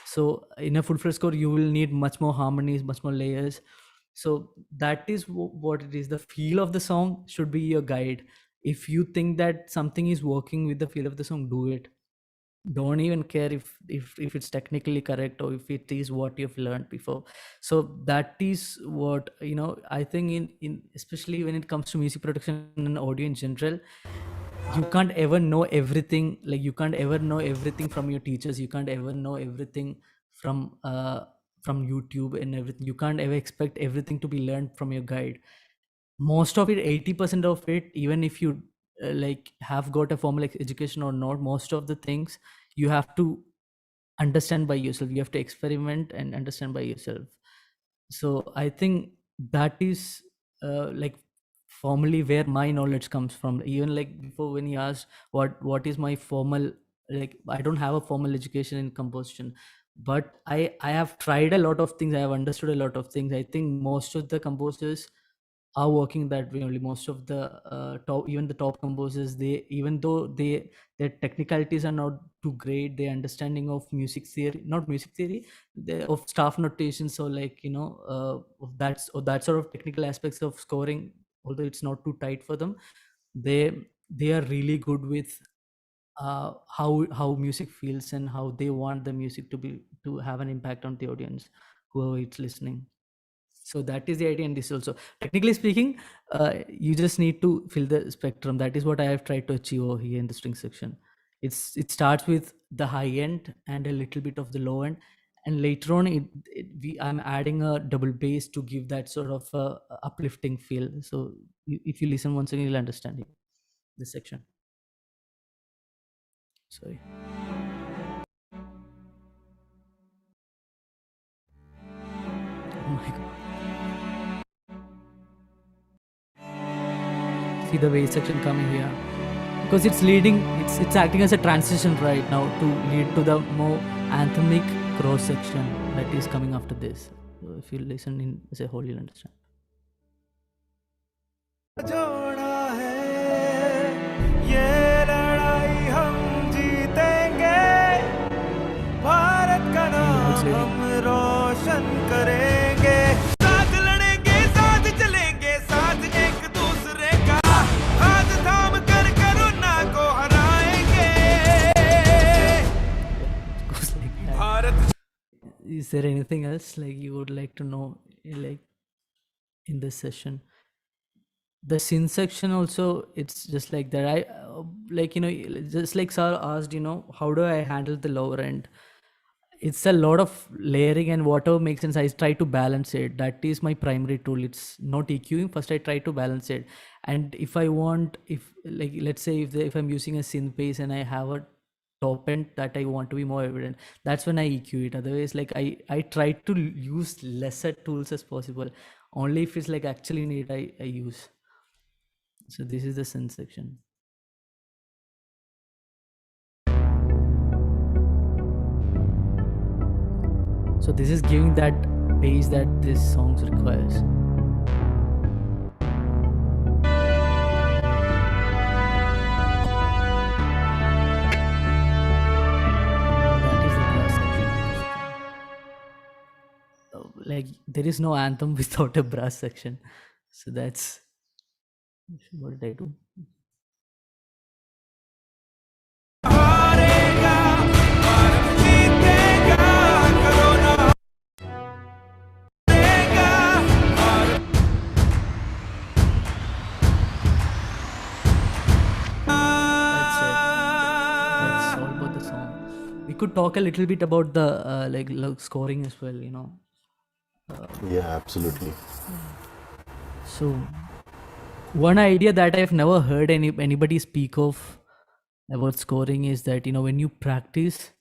So in a full-fledged score you will need much more harmonies, much more layers. So that is what it is. The feel of the song should be your guide. If you think that something is working with the feel of the song, do it. Don't even care if it's technically correct or if it is what you've learned before. So that is what I think in especially when it comes to music production and audio in general, you can't ever know everything. Like you can't ever know everything from your teachers, you can't ever know everything from YouTube and everything. You can't ever expect everything to be learned from your guide. Most of it, 80% of it, even if you like have got a formal education or not, most of the things you have to understand by yourself. You have to experiment and understand by yourself. So I think that is like formally where my knowledge comes from. Even like before when you asked what is my formal, like I don't have a formal education in composition, but I have tried a lot of things, I have understood a lot of things. I think most of the composers are working that way only. Most of the even the top composers, they, even though their technicalities are not too great, their understanding of music theory, not music theory, of staff notations, or like of that sort of technical aspects of scoring, although it's not too tight for them, they they are really good with how music feels and how they want the music to have an impact on the audience, whoever it's listening. So that is the idea in this also. Technically speaking, you just need to fill the spectrum. That is what I have tried to achieve over here in the string section. It starts with the high end and a little bit of the low end, and later on I'm adding a double bass to give that sort of uplifting feel. So if you listen once again, you'll understand it, this section. Sorry. Oh my god. See the bass section coming here, because it's leading, it's acting as a transition right now to lead to the more anthemic cross section that is coming after this. So if you listen in as a whole, you'll understand. जोड़ा है ये लड़ाई हम जीतेंगे भारत का नाम हम रोशन करेंगे साथ लड़ेंगे साथ चलेंगे साथ एक दूसरे का हाथ थाम कर कोरोना को हराएंगे Goes like that. Bharat Is there anything else like you would like to know, like in this session? The synth section also, it's just like that. I like, you know, just like Sir asked, you know, how do I handle the lower end? It's a lot of layering, and whatever makes sense, I try to balance it. That is my primary tool. It's not EQing. First I try to balance it, and if I want, if like, let's say if I'm using a synth bass and I have a top end that I want to be more evident, that's when I EQ it. Otherwise, like, I try to use lesser tools as possible. Only if it's like actually need, I use. So this is the synth section. So this is giving that bass that this song requires. That is the brass section. Like, there is no anthem without a brass section. So that's what did I do? हारेगा भारत जीतेगा corona हारेगा Bharat That's it. That's all about the song. We could talk a little bit about the like scoring as well, you know. Yeah, absolutely. So one idea that I've never heard anybody speak of about scoring is that, you know, when you practice,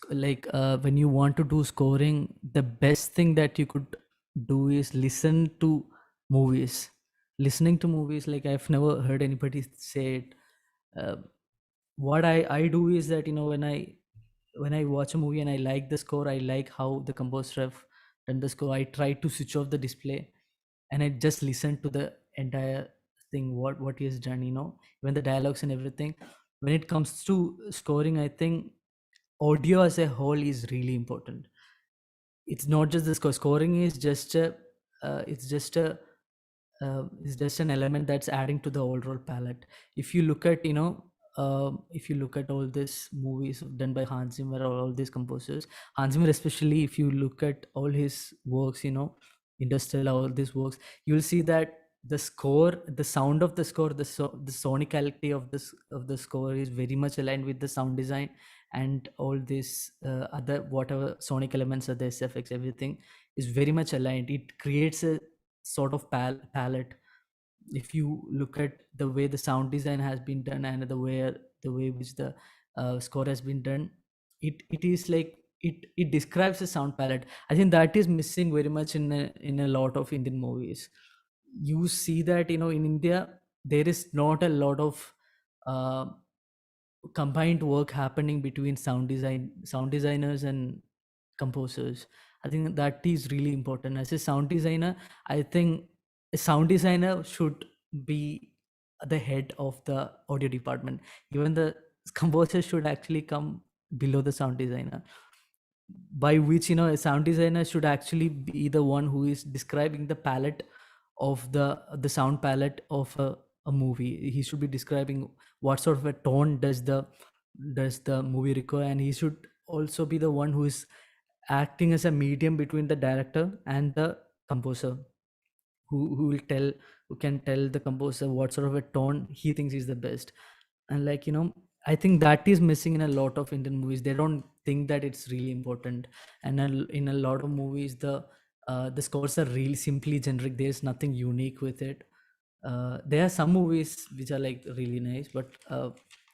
like when you want to do scoring, the best thing that you could do is listen to movies. Listening to movies, like, I've never heard anybody say it. What I do is that, you know, when I watch a movie and I like the score, I like how the composer have done the score, I try to switch off the display and I just listen to the entire thing, what he has done, you know, even the dialogues and everything. When it comes to scoring, I think audio as a whole is really important. It's not just the scoring is just a it's just an element that's adding to the overall palette. If you look at, you know, if you look at all these movies done by Hans Zimmer or all these composers, Hans Zimmer especially, if you look at all his works, you know, Interstellar, all these works, you'll see that the score, the sound of the score, the sonicality of the score is very much aligned with the sound design and all this other whatever sonic elements are there, effects, everything is very much aligned. It creates a sort of palette. If you look at the way the sound design has been done and the way which the score has been done, it is like it describes the sound palette. I think that is missing very much in a lot of Indian movies. You see that, you know, in India there is not a lot of uh, combined work happening between sound designers and composers. I think that is really important. As a sound designer, I think a sound designer should be the head of the audio department. Even the composer should actually come below the sound designer, by which, you know, a sound designer should actually be the one who is describing the palette of the sound palette of a movie. He should be describing what sort of a tone does the movie require, and he should also be the one who is acting as a medium between the director and the composer, who will tell, who can tell the composer what sort of a tone he thinks is the best. And like, I think that is missing in a lot of Indian movies. They don't think that it's really important. And in a lot of movies, the scores are really simply generic. There's nothing unique with it. There are some movies which are like really nice, but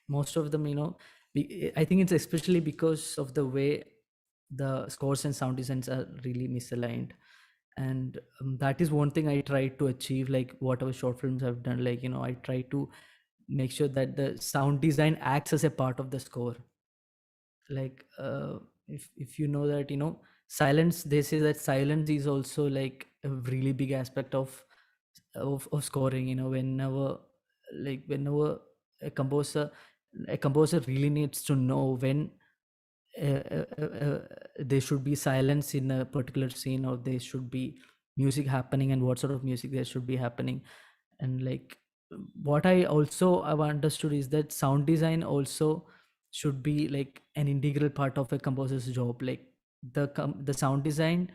most of them, I think it's especially because of the way the scores and sound designs are really misaligned. And that is one thing I try to achieve, like whatever short films I've done, like, I try to make sure that the sound design acts as a part of the score. Like, if you know that, silence, they say that silence is also like a really big aspect of scoring. Whenever a composer a composer really needs to know when there should be silence in a particular scene, or there should be music happening, and what sort of music there should be happening. And like, what I've understood is that sound design also should be like an integral part of a composer's job. Like, the sound design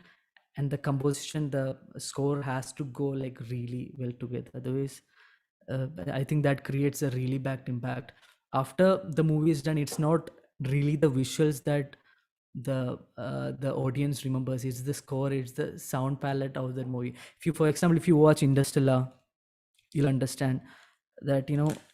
and the composition, the score has to go like really well together. Otherwise, I think that creates a really bad impact after the movie is done. It's not really the visuals that the audience remembers. It's the score, it's the sound palette of the movie. If you, for example, if you watch Interstellar, you'll understand that,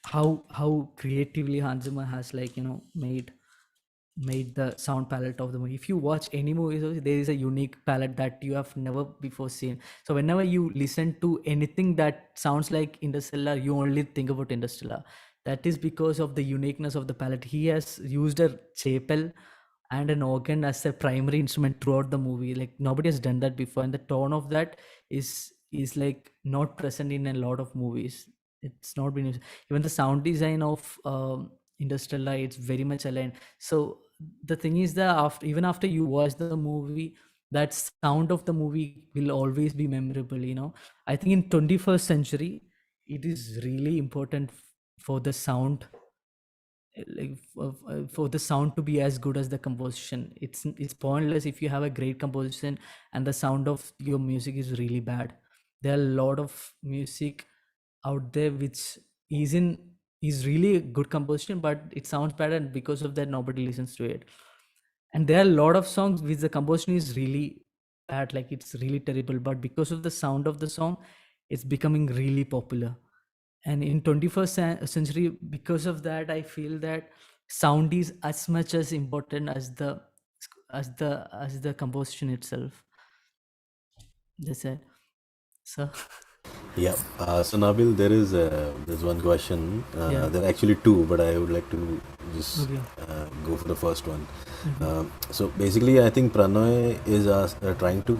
how creatively Hans Zimmer has, like, made the sound palette of the movie. If you watch any movies, there is a unique palette that you have never before seen. So whenever you listen to anything that sounds like Interstellar, you only think about Interstellar. That is because of the uniqueness of the palette. He has used a chapel and an organ as a primary instrument throughout the movie. Like, nobody has done that before, and the tone of that is like not present in a lot of movies. It's not been used. Even the sound design of Interstellar, it's very much aligned. So the thing is that even after you watch the movie, that sound of the movie will always be memorable. I think in 21st century, it is really important for the sound, like for the sound to be as good as the composition. It's pointless if you have a great composition and the sound of your music is really bad. There are a lot of music out there which is really a good composition, but it sounds bad, and because of that nobody listens to it. And there are a lot of songs which the composition is really bad, like it's really terrible, but because of the sound of the song, it's becoming really popular. And in 21st century, because of that, I feel that sound is as much as important as the composition itself. That's it. So Yeah. So Nabil, there's one question. Yeah. There are actually two, but I would like to just Okay. go for the first one. So basically, I think Pranay is trying to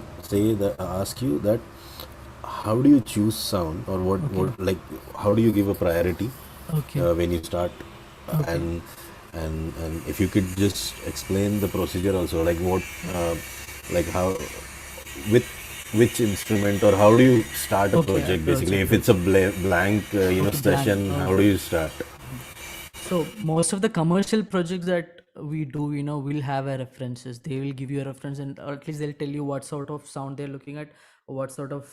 ask you that how do you choose sound, or what like how do you give a priority Okay. when you start, and if you could just explain the procedure also, like what like how, with which instrument, or how do you start a project basically, if it's a blank session, how do you start? So most of the commercial projects that we do, will have a references. They will give you a reference, and or at least they'll tell you what sort of sound they're looking at, or what sort of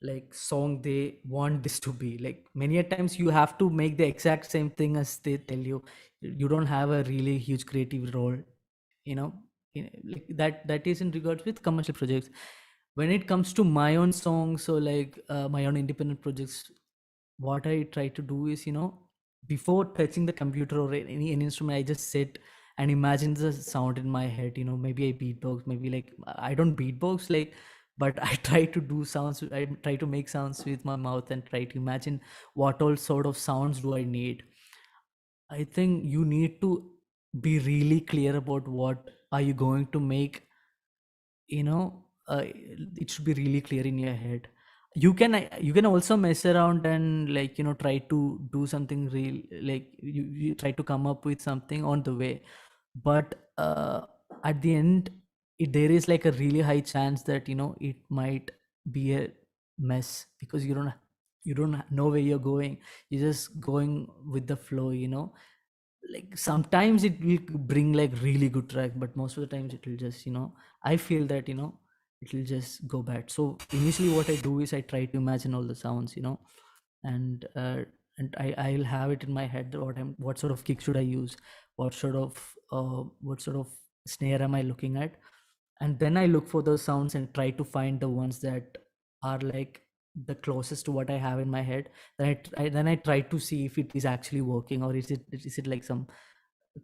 like song they want this to be. Like, many a times you have to make the exact same thing as they tell you. You don't have a really huge creative role, you know. Like that is in regards with commercial projects. When it comes to my own songs, so like my own independent projects, what I try to do is, before touching the computer or any instrument, I just sit and imagine the sound in my head. Maybe I beatbox, maybe like I don't beatbox, like, but I try to do sounds. I try to make sounds with my mouth and try to imagine what all sort of sounds do I need. I think you need to be really clear about what are you going to make. It should be really clear in your head. You can also mess around and, like, try to do something real, like you try to come up with something on the way. But at the end, there is like a really high chance that it might be a mess, because you don't you don't know where you're going, you're just going with the flow, like sometimes it will bring like really good track, but most of the times it will just, I feel that, it will just go bad. So initially what I do is I try to imagine all the sounds, and I'll have it in my head that what sort of kick should I use, what sort of snare am I looking at, and then I look for those sounds and try to find the ones that are like the closest to what I have in my head. Then I try to see if it is actually working, or is it like some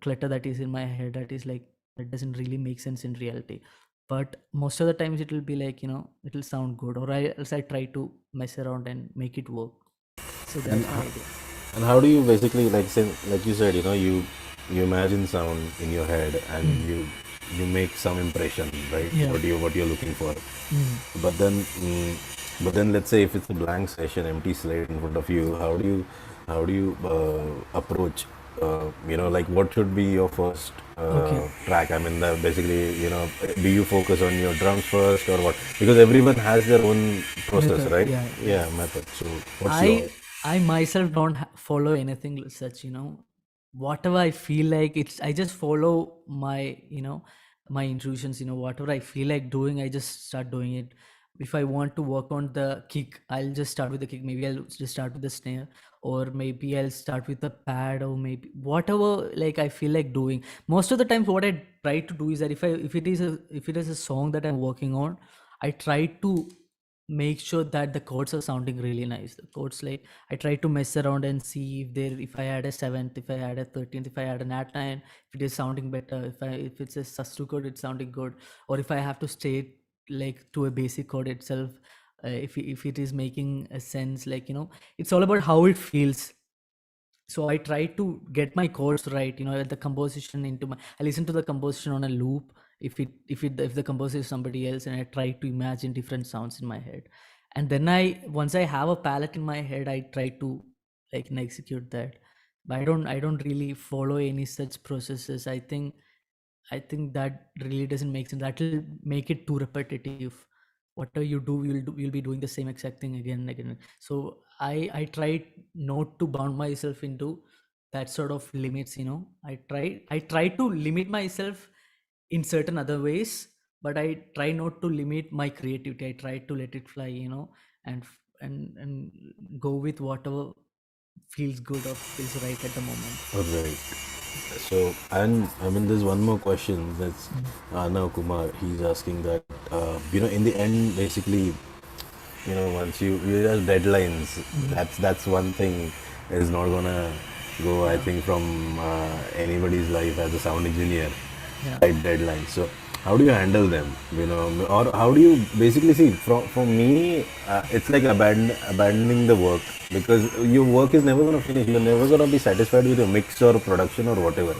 clutter that is in my head that is like, that doesn't really make sense in reality. But most of the times it will be like, it'll sound good, or else I try to mess around and make it work. So And that's what I do. and how do you basically like say, like you said, you imagine sound in your head and Mm. you make some impression, right? Yeah. What you're looking for. Mm. But then, let's say if it's a blank session, empty slate in front of you, how do you approach? Like what should be your first Okay. track? I mean, basically, do you focus on your drums first or what? Because everyone has their own process, Method. right? Yeah. Yeah, Yes. method. So what's your? I myself don't follow anything such, whatever I feel like, I just follow my, my intuitions, whatever I feel like doing, I just start doing it. If I want to work on the kick, I'll just start with the kick. Maybe I'll just start with the snare, or maybe I'll start with the pad, or maybe whatever like I feel like doing. Most of the times what I try to do is that if it is a song that I'm working on, I try to make sure that the chords are sounding really nice. The chords, like, I try to mess around and see if I add a seventh, if I add a 13th, if I add an at 9, if it is sounding better, if it's a sus2 chord, it's sounding good, or if I have to stay like to a basic chord itself, if it is making a sense, like, it's all about how it feels. So I try to get my chords right, the composition I listen to the composition on a loop. If the composer is somebody else, and I try to imagine different sounds in my head, and then once I have a palette in my head, I try to like execute that. But I don't really follow any such processes. I think that really doesn't make sense. That will make it too repetitive. Whatever you do, you'll be doing the same exact thing again and again. So I try not to bound myself into that sort of limits. I try to limit myself in certain other ways, but I try not to limit my creativity. I try to let it fly, and go with whatever feels good or feels right at the moment. All right. So, and I mean, there's one more question. That's Mm. Now Kumar. He's asking that, in the end, basically, once you have deadlines, Mm. that's one thing is not gonna go. I Yeah. think from anybody's life as a sound engineer, Yeah. tight deadlines. So, how do you handle them? Or how do you basically see? For me, it's like abandoning the work because your work is never gonna finish. You're never gonna be satisfied with your mix or production or whatever.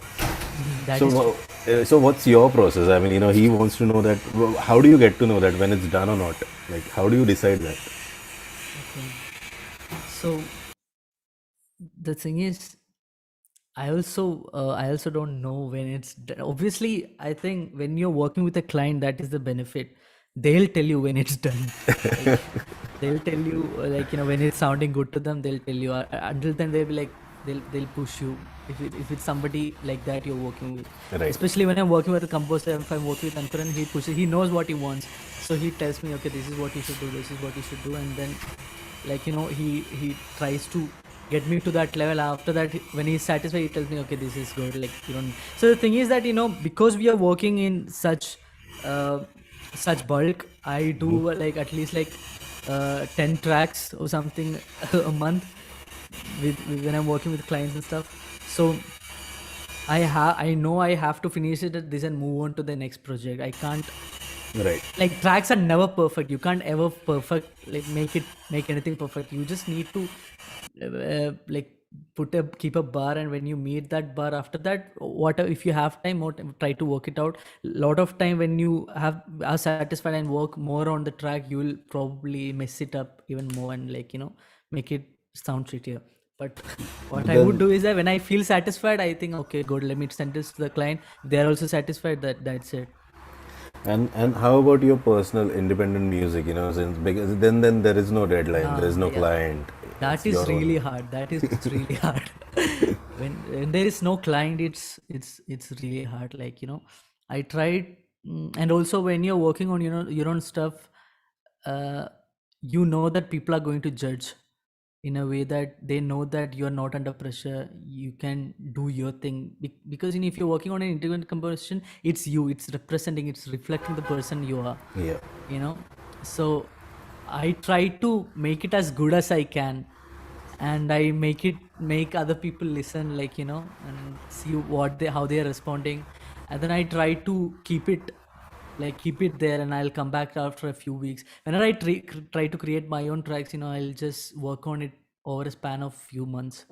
That So, is true. so what's your process? I mean, he wants to know that. How do you get to know that when it's done or not? Like, how do you decide that? Okay. So the thing is, I also don't know when it's done. Obviously, I think when you're working with a client, that is the benefit. They'll tell you when it's done. Like, they'll tell you, like, when it's sounding good to them, they'll tell you. Until then, they'll be like, they'll push you. If it's somebody like that you're working with, Right. especially when I'm working with a composer, if I'm working with Ankuran, he pushes. He knows what he wants, so he tells me, okay, this is what you should do. This is what you should do, and then, like, he tries to get me to that level. After that, when he's satisfied, he tells me, okay, this is good, like, you don't. So the thing is that, because we are working in uh, such bulk, I do like at least like 10 tracks or something a month when I'm working with clients and stuff. So I know I have to finish it at this and move on to the next project. I can't, Right. like, tracks are never perfect. You can't ever perfect, like, make anything perfect. You just need to like keep a bar, and when you meet that bar, after that, whatever, if you have time, try to work it out. Lot of time when you are satisfied and work more on the track, you will probably mess it up even more, and, like, make it sound shittier. But what But I would then, do is that when I feel satisfied, I think, okay, good, let me send this to the client. They're also satisfied, that's it. and how about your personal independent music? Since because then there is no deadline, there is no Yeah. client. That It's is your really own. hard. That is really hard. When there is no client, it's really hard. Like, I tried, and also when you're working on, your own stuff, uh, that people are going to judge in a way that they know that you're not under pressure. You can do your thing because, if you're working on an independent composition, it's you. It's representing. It's reflecting the person you are. Yeah. So I try to make it as good as I can, and I make other people listen, like, and see how they are responding, and then I try to keep it there, and I'll come back after a few weeks. Whenever I try to create my own tracks, I'll just work on it over a span of few months,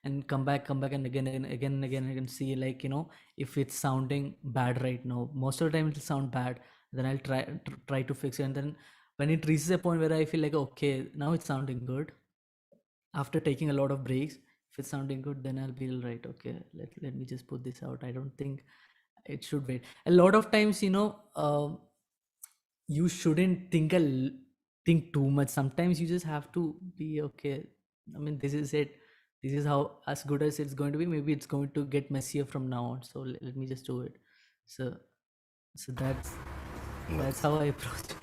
and come back, and again and again and again, and see, like, if it's sounding bad right now. Most of the time it'll sound bad, then I'll try to fix it, and then when it reaches a point where I feel like, okay, now it's sounding good, after taking a lot of breaks, if it's sounding good, then I'll be all right. Okay, let me just put this out. I don't think it should wait. A lot of times, you shouldn't think too much. Sometimes you just have to be okay. I mean, this is it. This is how as good as it's going to be. Maybe it's going to get messier from now on. So let me just do it. So that's how I approach.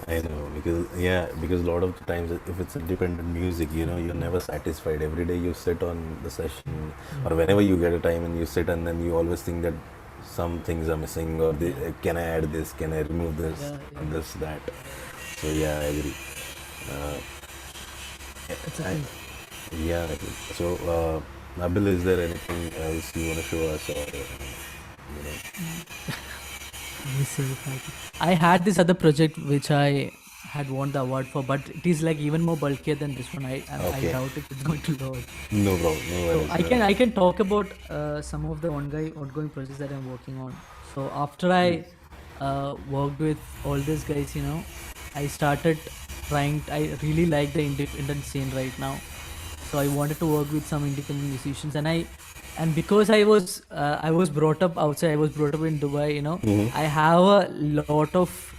I know, because a lot of the times if it's independent music, you're never satisfied. Every day you sit on the session, or whenever you get a time and you sit, and then you always think that some things are missing, or can I add this, can I remove this, and this, that. So yeah, I agree. It's a I, thing. yeah, I agree. So Nabil, is there anything else you want to show us, or Let me see if I had this other project which I had won the award for, but it is like even more bulkier than this one. I okay, doubt if it's going to load. no problem, no So worries. I can talk about some of the ongoing projects that I'm working on. So after I worked with all these guys, I started trying. I really like the independent scene right now, so I wanted to work with some independent musicians, and because I was brought up outside. I was brought up in Dubai. I have a lot of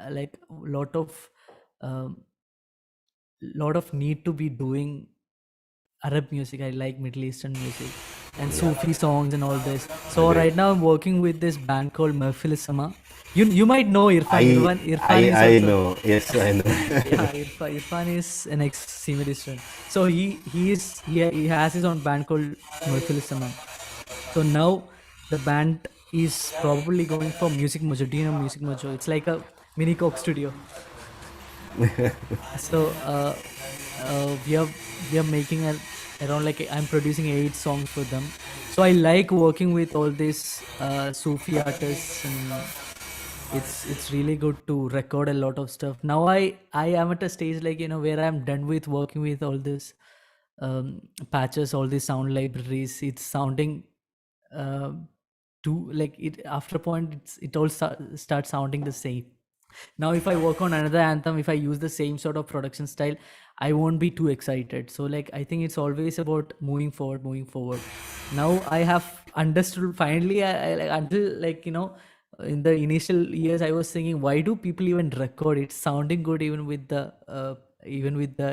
like um, lot of need to be doing Arab music. I like Middle Eastern music and Sufi songs and all this. So Great. right now I'm working with this band called Mehfil Sama. You might know Irfan. I Irfan is I also, know. Yes, I know. yeah, Irfan is an ex Simi student. So he has his own band called Mehfil Sama. So now the band is probably going for Music Mojo. Do you know Music Mojo? It's like a mini Coke studio. So we are making around, like, I'm producing 8 songs for them. So I like working with all these Sufi artists, and it's really good to record a lot of stuff. Now I am at a stage, like, where I'm done with working with all this patches, all these sound libraries. It's sounding uh, too, like, it after a point it all starts sounding the same. Now if I work on another anthem, if I use the same sort of production style, I won't be too excited. So, like, I think it's always about moving forward. Now I have understood finally. Until, like, in the initial years I was thinking, why do people even record? It's sounding good even with the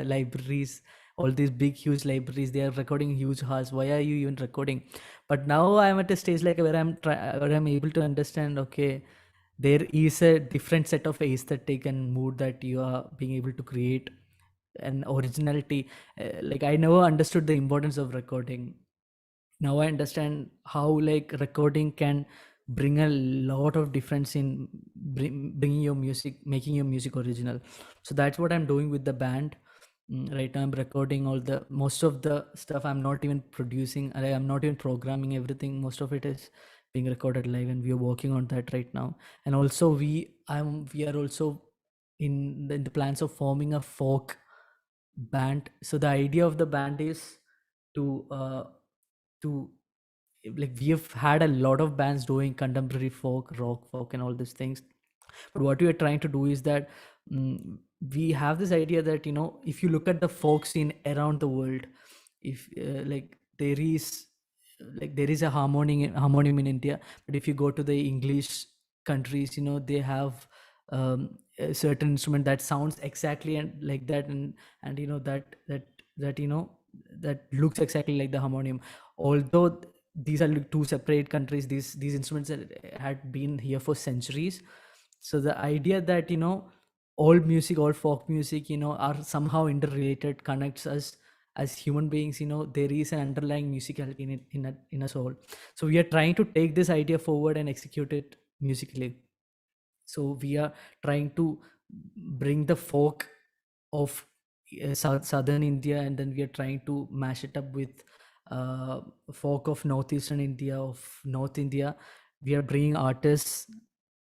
libraries, all these big huge libraries, they are recording huge hours. Why are you even recording? But now I'm at a stage, like, where I'm able to understand, okay, there is a different set of aesthetic and mood that you are being able to create, an originality. Like, I never understood the importance of recording. Now I understand how, like, recording can bring a lot of difference in bringing your music, making your music original. So that's what I'm doing with the band. Right now I'm recording all the most of the stuff. I'm not even producing, I'm not even programming everything. Most of it is being recorded live, and we are working on that right now. And also we are also in the plans of forming a folk band. So the idea of the band is to to like, we have had a lot of bands doing contemporary folk, rock, folk, and all these things. But what we are trying to do is that, we have this idea that, if you look at the folk scene around the world, if like, there is a harmonium in India, but if you go to the English countries, they have a certain instrument that sounds exactly and like that, and you know that you know that looks exactly like the harmonium. Although these are like two separate countries, these instruments had been here for centuries. So the idea that you know all music, all folk music, you know, are somehow interrelated, connects us as human beings. You know, there is an underlying musicality in it, in us all. So we are trying to take this idea forward and execute it musically. So we are trying to bring the folk of southern India, and then we are trying to mash it up with folk of northeastern India, of North India. We are bringing artists,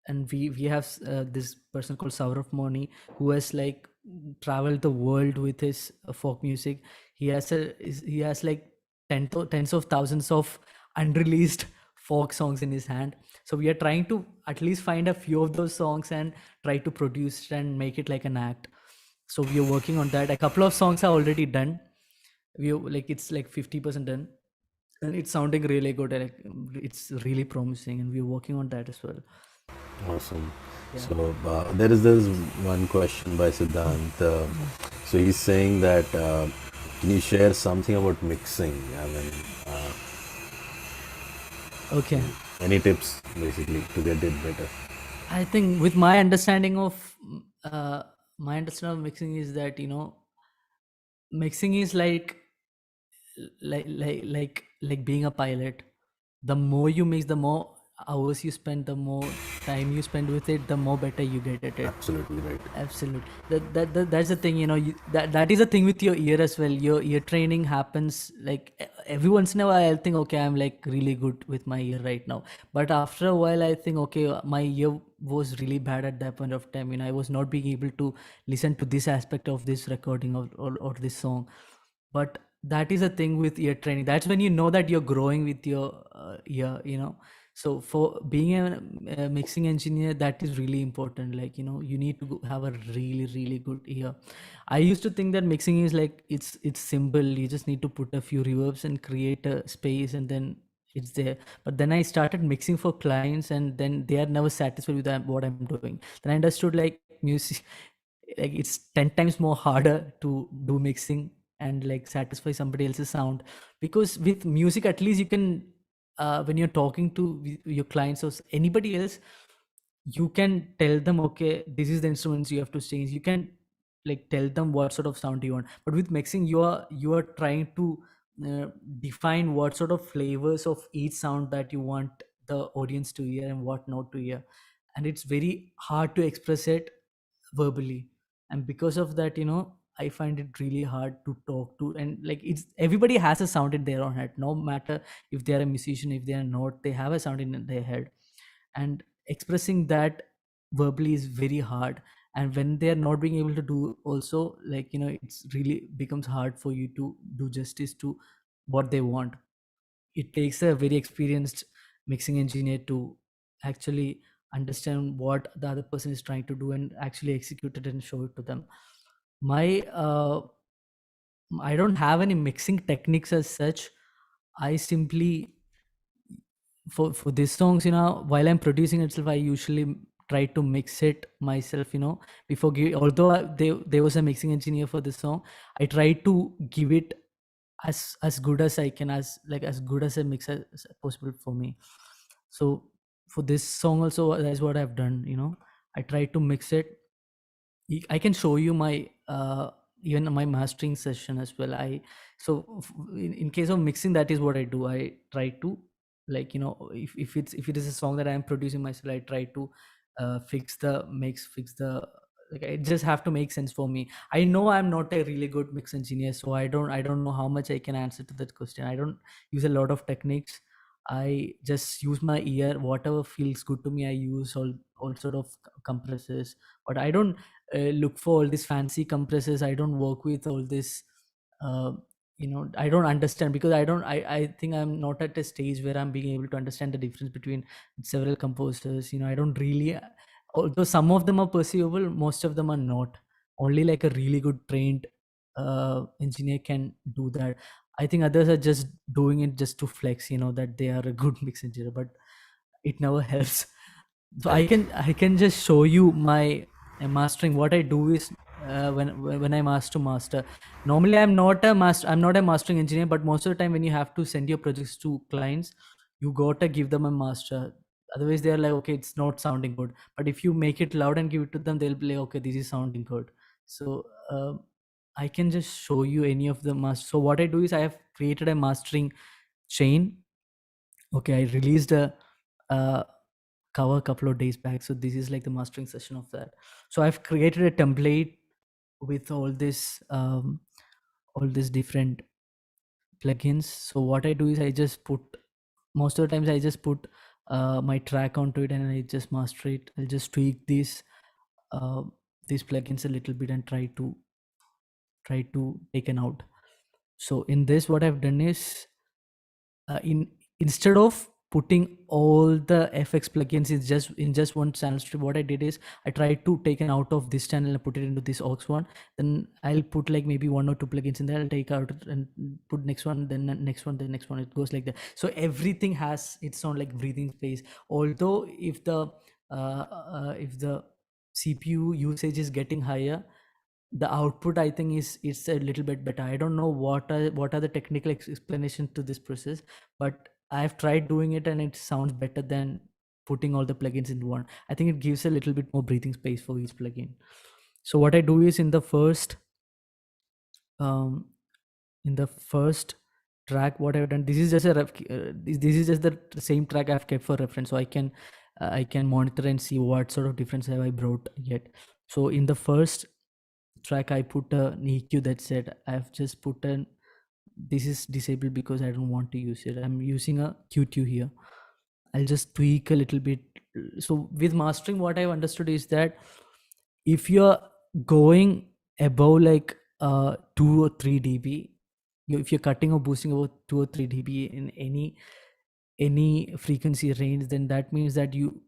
and we have this person called Saurav Moni, who has like traveled the world with his folk music. He has like tens of thousands of unreleased folk songs in his hand. So we are trying to at least find a few of those songs and try to produce it and make it like an act. So we are working on that. A couple of songs are already done. We are, like, it's like 50% done, and it's sounding really good. And it's really promising, and we're working on that as well. Awesome. Yeah. So there is this one question by Siddhant. So he's saying that can you share something about mixing? I mean, Okay. any tips basically to get it better? I think with my understanding of mixing is that, you know, mixing is like being a pilot. The more you mix, the more hours you spend, the more time you spend with it, the more better you get at it. Absolutely right. Absolutely. That's the thing, you know. That is the thing with your ear as well. Your ear training happens like every once in a while. I'll think, okay, I'm like really good with my ear right now. But after a while, I think, okay, my ear was really bad at that point of time. You know, I was not being able to listen to this aspect of this recording or this song. But that is a thing with ear training. That's when you know that you're growing with your ear. You know, so for being a mixing engineer, that is really important. Like, you know, you need to have a really good ear. I used to think that mixing is like it's simple. You just need to put a few reverbs and create a space, and then it's there. But then I started mixing for clients, and then they are never satisfied with what I'm doing. Then I understood like music, like it's 10 times more harder to do mixing and like satisfy somebody else's sound. Because with music, at least you can when you're talking to your clients or anybody else, you can tell them, okay, this is the instruments you have to change. You can like tell them what sort of sound you want. But with mixing, you are trying to define what sort of flavors of each sound that you want the audience to hear and what not to hear. And it's very hard to express it verbally. And because of that, you know, I find it really hard to talk to. And like, it's everybody has a sound in their own head, no matter if they are a musician, if they are not, they have a sound in their head. And expressing that verbally is very hard. And when they are not being able to do also, like, you know, it's really becomes hard for you to do justice to what they want. It takes a very experienced mixing engineer to actually understand what the other person is trying to do and actually execute it and show it to them. My I don't have any mixing techniques as such. I simply, for these songs, you know, while I'm producing itself, I usually try to mix it myself, you know, before although there was a mixing engineer for this song, I try to give it as good as I can, as good as a mix as possible for me. So for this song also, that's what I've done, you know. I try to mix it. I can show you my even my mastering session as well. In case of mixing, that is what I do. I try to, like, you know, if it is a song that I am producing myself, I try to fix the mix, fix the, like, I just have to make sense for me. I know I'm not a really good mix engineer, so I don't know how much I can answer to that question. I don't use a lot of techniques. I just use my ear. Whatever feels good to me, I use all sort of compressors. But I don't look for all these fancy compressors. I don't work with all this uh, you know, I don't understand, because I think I'm not at a stage where I'm being able to understand the difference between several composers. You know, I don't really, although some of them are perceivable, most of them are not. Only like a really good trained engineer can do that. I think others are just doing it just to flex, you know, that they are a good mix engineer, but it never helps. So I Right. can just show you my I'm mastering. What I do is when I'm asked to master, normally I'm not a master. I'm not a mastering engineer, but most of the time when you have to send your projects to clients, you gotta give them a master. Otherwise, they're like, okay, it's not sounding good. But if you make it loud and give it to them, they'll be like, okay, this is sounding good. So I can just show you any of the master. So what I do is I have created a mastering chain. Okay, I released a cover a couple of days back. So this is like the mastering session of that. So I've created a template with all this different plugins. So what I do is I just put, most of the times I just put my track onto it and I just master it. I'll just tweak uh, these plugins a little bit and try to take an out. So in this, what I've done is instead of putting all the FX plugins in just one channel strip, what I did is I tried to take an out of this channel and put it into this aux one. Then I'll put like maybe one or two plugins in there. I'll take out and put next one, then next one, then next one. It goes like that. So everything has its own like breathing space. Although if the CPU usage is getting higher, the output I think is it's a little bit better. I don't know what are the technical explanations to this process, but I've tried doing it and it sounds better than putting all the plugins in one. I think it gives a little bit more breathing space for each plugin. So what I do is in the first track, what I've done, this is just this is just the same track I've kept for reference, so I can monitor and see what sort of difference have I brought yet. So in the first track I put an EQ that said I've just put this is disabled because I don't want to use it. I'm using a Q2 here. I'll just tweak a little bit. So with mastering, what I've understood is that if you're going above like 2 or 3 dB, if you're cutting or boosting about 2 or 3 dB in any frequency range, then that means that you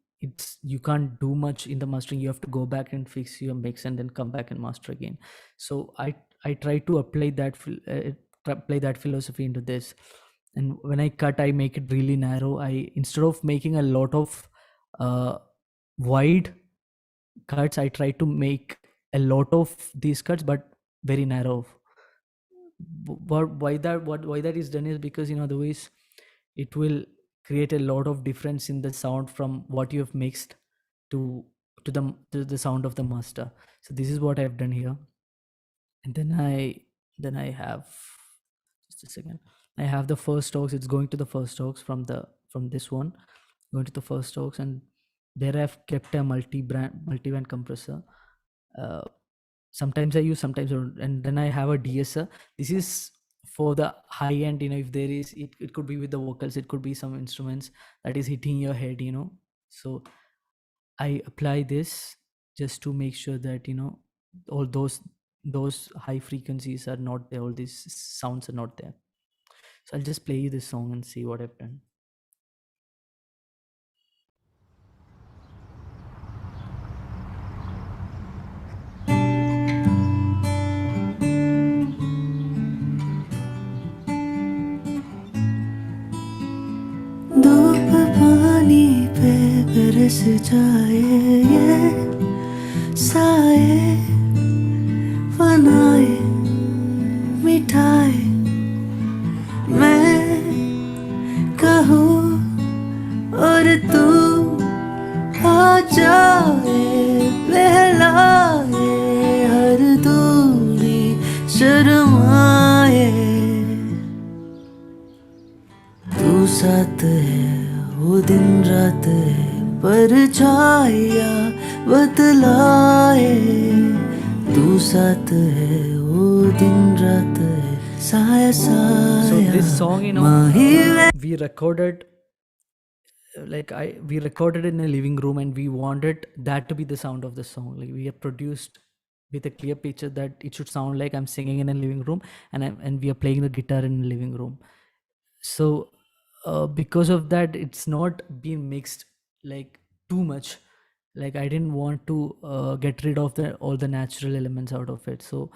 can't do much in the mastering. You have to go back and fix your mix and then come back and master again. So I try to apply that philosophy into this. And when I cut, I make it really narrow. I, instead of making a lot of wide cuts, I try to make a lot of these cuts but very narrow. But why that is done is because, otherwise it will create a lot of difference in the sound from what you have mixed to the sound of the master. So this is what I've done here. And then I have, just a second, I have the first aux. It's going to the first aux from this one, going to the first aux, and there I've kept a multi-band compressor. Sometimes I use, sometimes I don't. And then I have a DSR. This is for the high end, if there is, it could be with the vocals, it could be some instruments that is hitting your head, so I apply this just to make sure that all those high frequencies are not there, all these sounds are not there. So I'll just play you this song and see what I've done. धूप पानी पे बरस जाए ये साए बनाए मिठाए मैं कहूँ और तू आ जाए बहलाए हर दूरी शर्माए तू साथ है वो दिन रात है परछाया बतलाए तू साथ है वो दिन रात है साया So साया this song, Mahi way we recorded we recorded in a living room, and we wanted that to be the sound of the song. Like, we have produced with a clear picture that it should sound like I'm singing in a living room, and we are playing the guitar in a living room. So because of that, it's not been mixed like too much. Like, I didn't want to get rid of all the natural elements out of it. So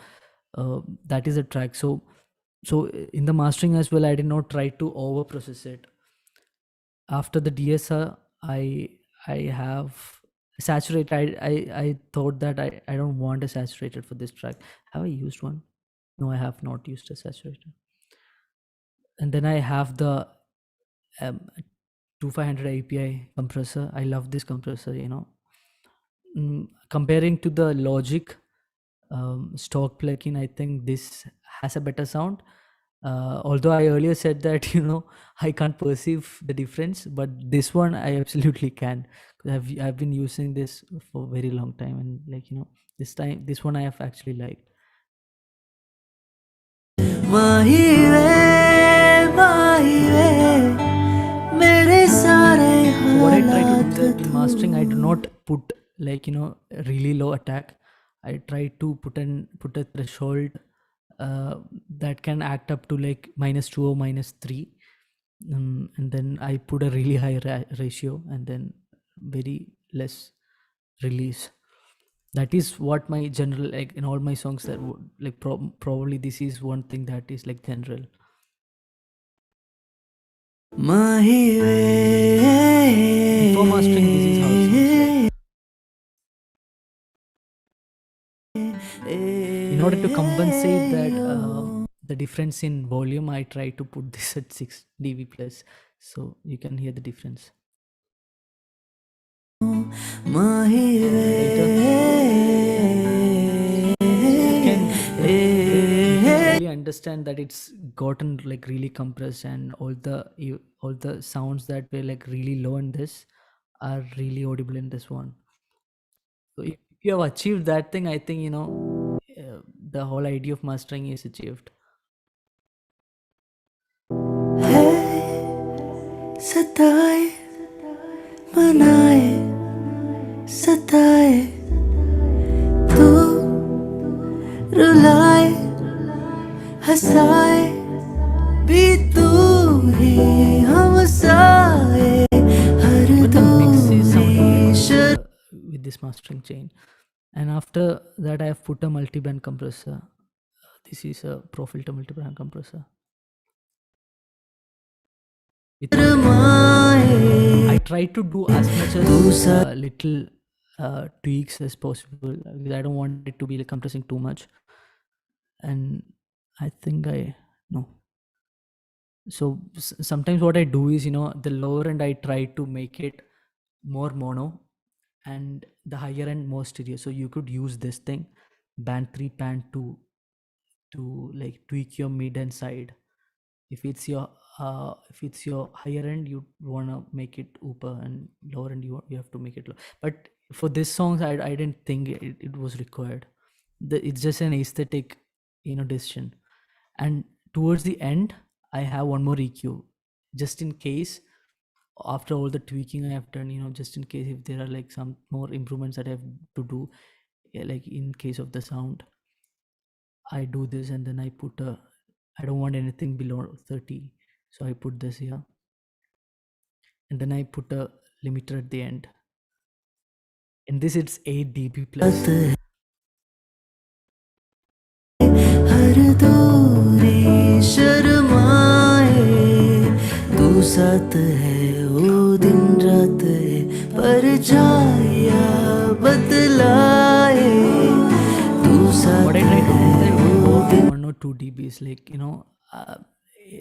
that is a track. So in the mastering as well, I did not try to over process it. After the DSR, I have Saturate. I thought that I don't want a saturated for this track. Have I used one? No, I have not used a saturator. And then I have the 2500 API compressor. I love this compressor, you know. Comparing to the Logic stock plugin, I think this has a better sound. Although I earlier said that, you know, I can't perceive the difference, but this one I absolutely can. 'Cause I've been using this for a very long time, and like, you know, this one I have actually liked. माही वे मेरे सारे What I try to do हालात that in तू mastering, I do not put like, you know, a really low attack. I try to put a threshold that can act up to like -2 or -3, and then I put a really high ratio and then very less release. That is what my general, like in all my songs that like probably this is one thing that is like general. Mahi Before mastering, this is how it sounds like. In order to compensate that the difference in volume, I try to put this at 6 dB plus, so you can hear the difference. Mahi Later, you can really understand that it's gotten like really compressed, and all the sounds that were like really low in this are really audible in this one. So if you have achieved that thing, I think, you know, the whole idea of mastering is achieved. सताए मनाए सताए तू रुलाए हंसाए भी तू ही हम साए हर But the mix is sounding good दूरी with this mastering chain. And after that, I have put a multi-band compressor. This is a Pro Filter multi-band compressor. I try to do as much as little tweaks as possible because I don't want it to be like compressing too much. And I think no. So sometimes what I do is, you know, the lower end I try to make it more mono, and the higher end more stereo. So you could use this thing, band 3, band 2, to like tweak your mid and side. If it's your higher end, you want to make it upper, and lower end you have to make it low. But for this songs, I didn't think it was required. It's just an aesthetic, you know, decision. And towards the end, I have one more EQ, just in case, after all the tweaking I have done, you know, just in case if there are like some more improvements that I have to do, like in case of the sound, I do this, and then I put I don't want anything below 30, so I put this here, and then I put a limiter at the end. In this, it's 8 dB plus. हर दूरी शर्माए तू साथ है वो दिन रात है पर छाया बदलाए तू साथ What I try to do है that वो below दिन 1 or 2 dBs, like, you know,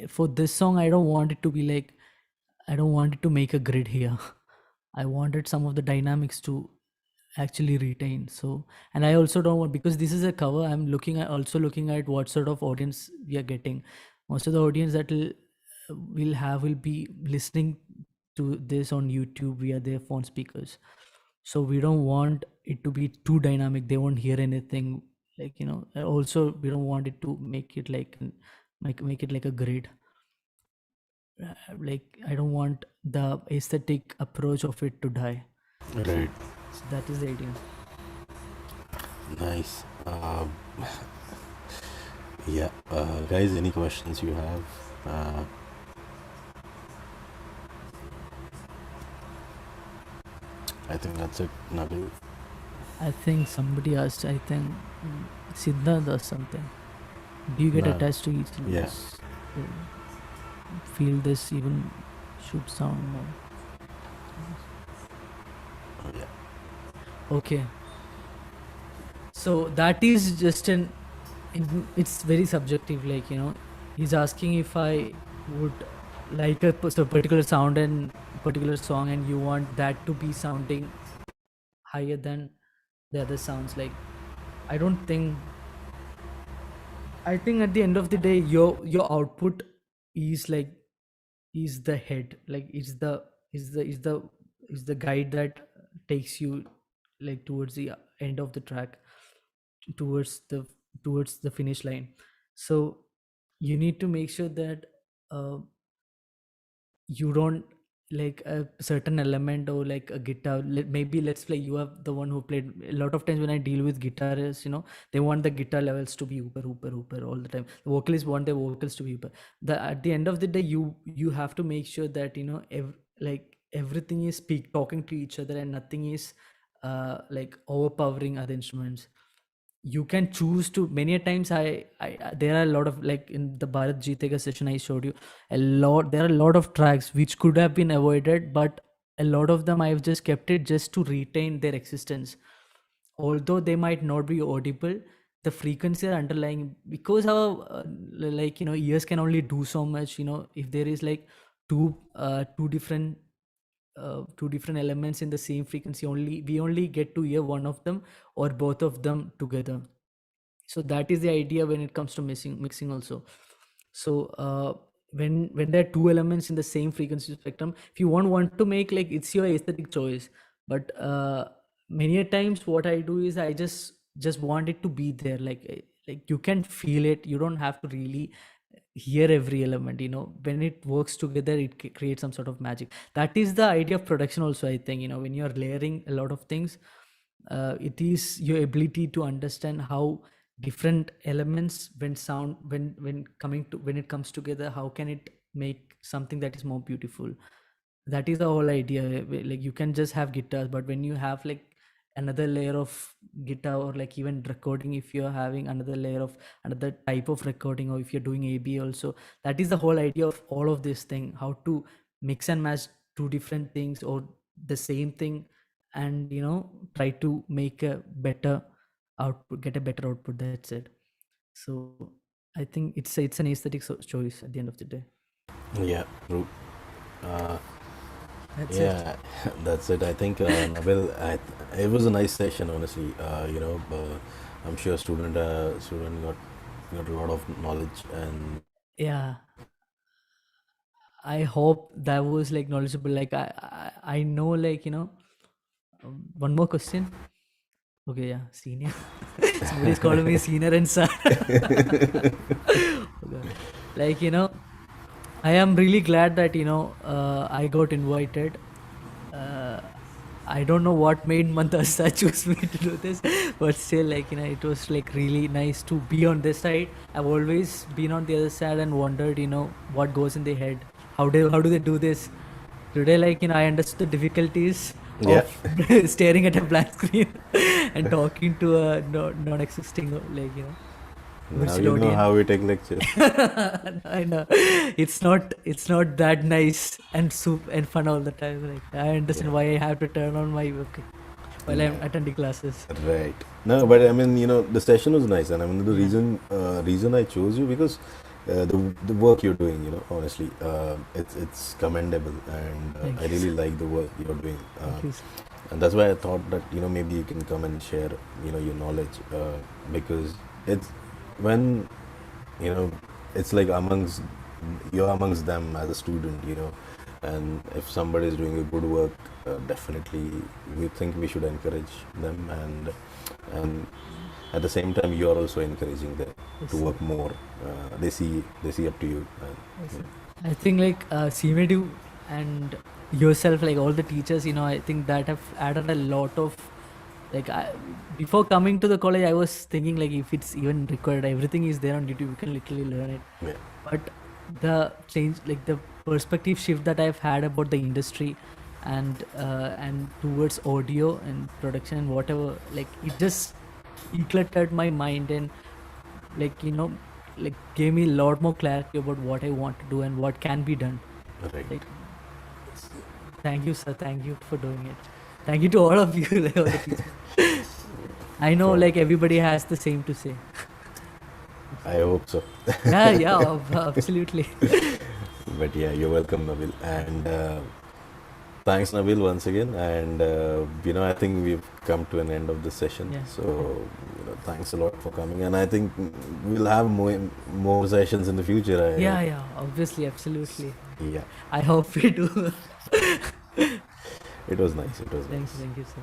for this song, I don't want it to be like, I don't want it to make a grid here. I wanted some of the dynamics to actually retain. So, and I also don't want, because this is a cover, I'm also looking at what sort of audience we are getting. Most of the audience that will be listening to this on YouTube via their phone speakers. So we don't want it to be too dynamic. They won't hear anything, like, you know. Also, we don't want it to make it like make it like a grid. Like, I don't want the aesthetic approach of it to die. Right. So that is the idea. Nice. Yeah. Guys, any questions you have? I think that's it, Nabeel. I think somebody asked, I think Siddha does something. Do you get No. attached to each of Yeah. this? Feel this even should sound more. Oh, yeah. Okay. So that is just it's very subjective, like, he's asking if I would like a particular sound and particular song, and you want that to be sounding higher than the other sounds. Like, I don't think, I think at the end of the day, your output is like, is the head, like is the guide that takes you like towards the end of the track, towards the finish line. So you need to make sure that uh, you don't like a certain element, or like a guitar. Maybe let's play, you are the one who played. A lot of times when I deal with guitarists, they want the guitar levels to be super all the time. The vocalists want their vocals to be super. At the end of the day, you have to make sure that like everything is talking to each other, and nothing is like overpowering other instruments. You can choose to. Many a times there are a lot of, like in the Bharat Jeetega session I showed you, there are a lot of tracks which could have been avoided, but a lot of them I've just kept it just to retain their existence. Although they might not be audible, the frequency are underlying, because our like ears can only do so much. If there is like two different elements in the same frequency, we only get to hear one of them or both of them together. So that is the idea when it comes to mixing also. So when there are two elements in the same frequency spectrum, if you want to make, like, it's your aesthetic choice. But many a times what I do is I just want it to be there, like you can feel it. You don't have to really hear every element. When it works together, it creates some sort of magic. That is the idea of production also, I think. When you're layering a lot of things, it is your ability to understand how different elements, when it comes together, how can it make something that is more beautiful. That is the whole idea. Like, you can just have guitars, but when you have like another layer of guitar, or like even recording, if you're having another layer of another type of recording, or if you're doing AB also, that is the whole idea of all of this thing, how to mix and match two different things or the same thing, and try to make a better output, get a better output. That's it. So I think it's an aesthetic choice at the end of the day. Yeah, true. That's it. Yeah, that's it. I think, Nabeel, it was a nice session, honestly. I'm sure student got a lot of knowledge, and Yeah, I hope that was like knowledgeable. Like, I know, like, one more question. Okay, yeah, senior. Somebody's calling me senior and sir. Okay. Like, I am really glad that I got invited. I don't know what made Mandasa choose me to do this, but still, like, it was like really nice to be on this side. I've always been on the other side and wondered, what goes in their head. How do they do this? Today, like, I understood the difficulties yeah, of staring at a blank screen and talking to a non-existing, like, now virtual you know audience. how we take lectures. I know it's not that nice and and fun all the time. Like, I understand Yeah. why I have to turn on my webcam while I'm Yeah. attending classes. Right. No, but I mean, the session was nice, and I mean, the Yeah. reason I chose you because the work you're doing, honestly, it's commendable, and Thank I you, really sir. like the work you're doing, Thank you, sir. and that's why I thought that maybe you can come and share your knowledge, because it's when it's like you're amongst them as a student, and if somebody is doing a good work, definitely we think we should encourage them, and at the same time you are also encouraging them Yes, to sir. work more. They see up to you, Yes, sir. I think, like, CMED and yourself, like all the teachers, I think that have added a lot of, like, before coming to the college, I was thinking, like, if it's even required, everything is there on YouTube. You can literally learn it. yeah, But the change, like the perspective shift that I've had about the industry, and towards audio and production and whatever, like, it just decluttered my mind, and, like, like, gave me a lot more clarity about what I want to do and what can be done. right. Like, thank you, sir. Thank you for doing it. Thank you to all of you, like all the teachers. I know, from- like everybody has the same to say. I hope so. Yeah, absolutely. But yeah, you're welcome, Nabeel. And thanks, Nabeel, once again. And I think we've come to an end of this session. Yeah. So thanks a lot for coming. And I think we'll have more sessions in the future. I Yeah, hope. yeah, obviously, absolutely. Yeah. I hope we do. It was nice. It was nice. Thank you, sir.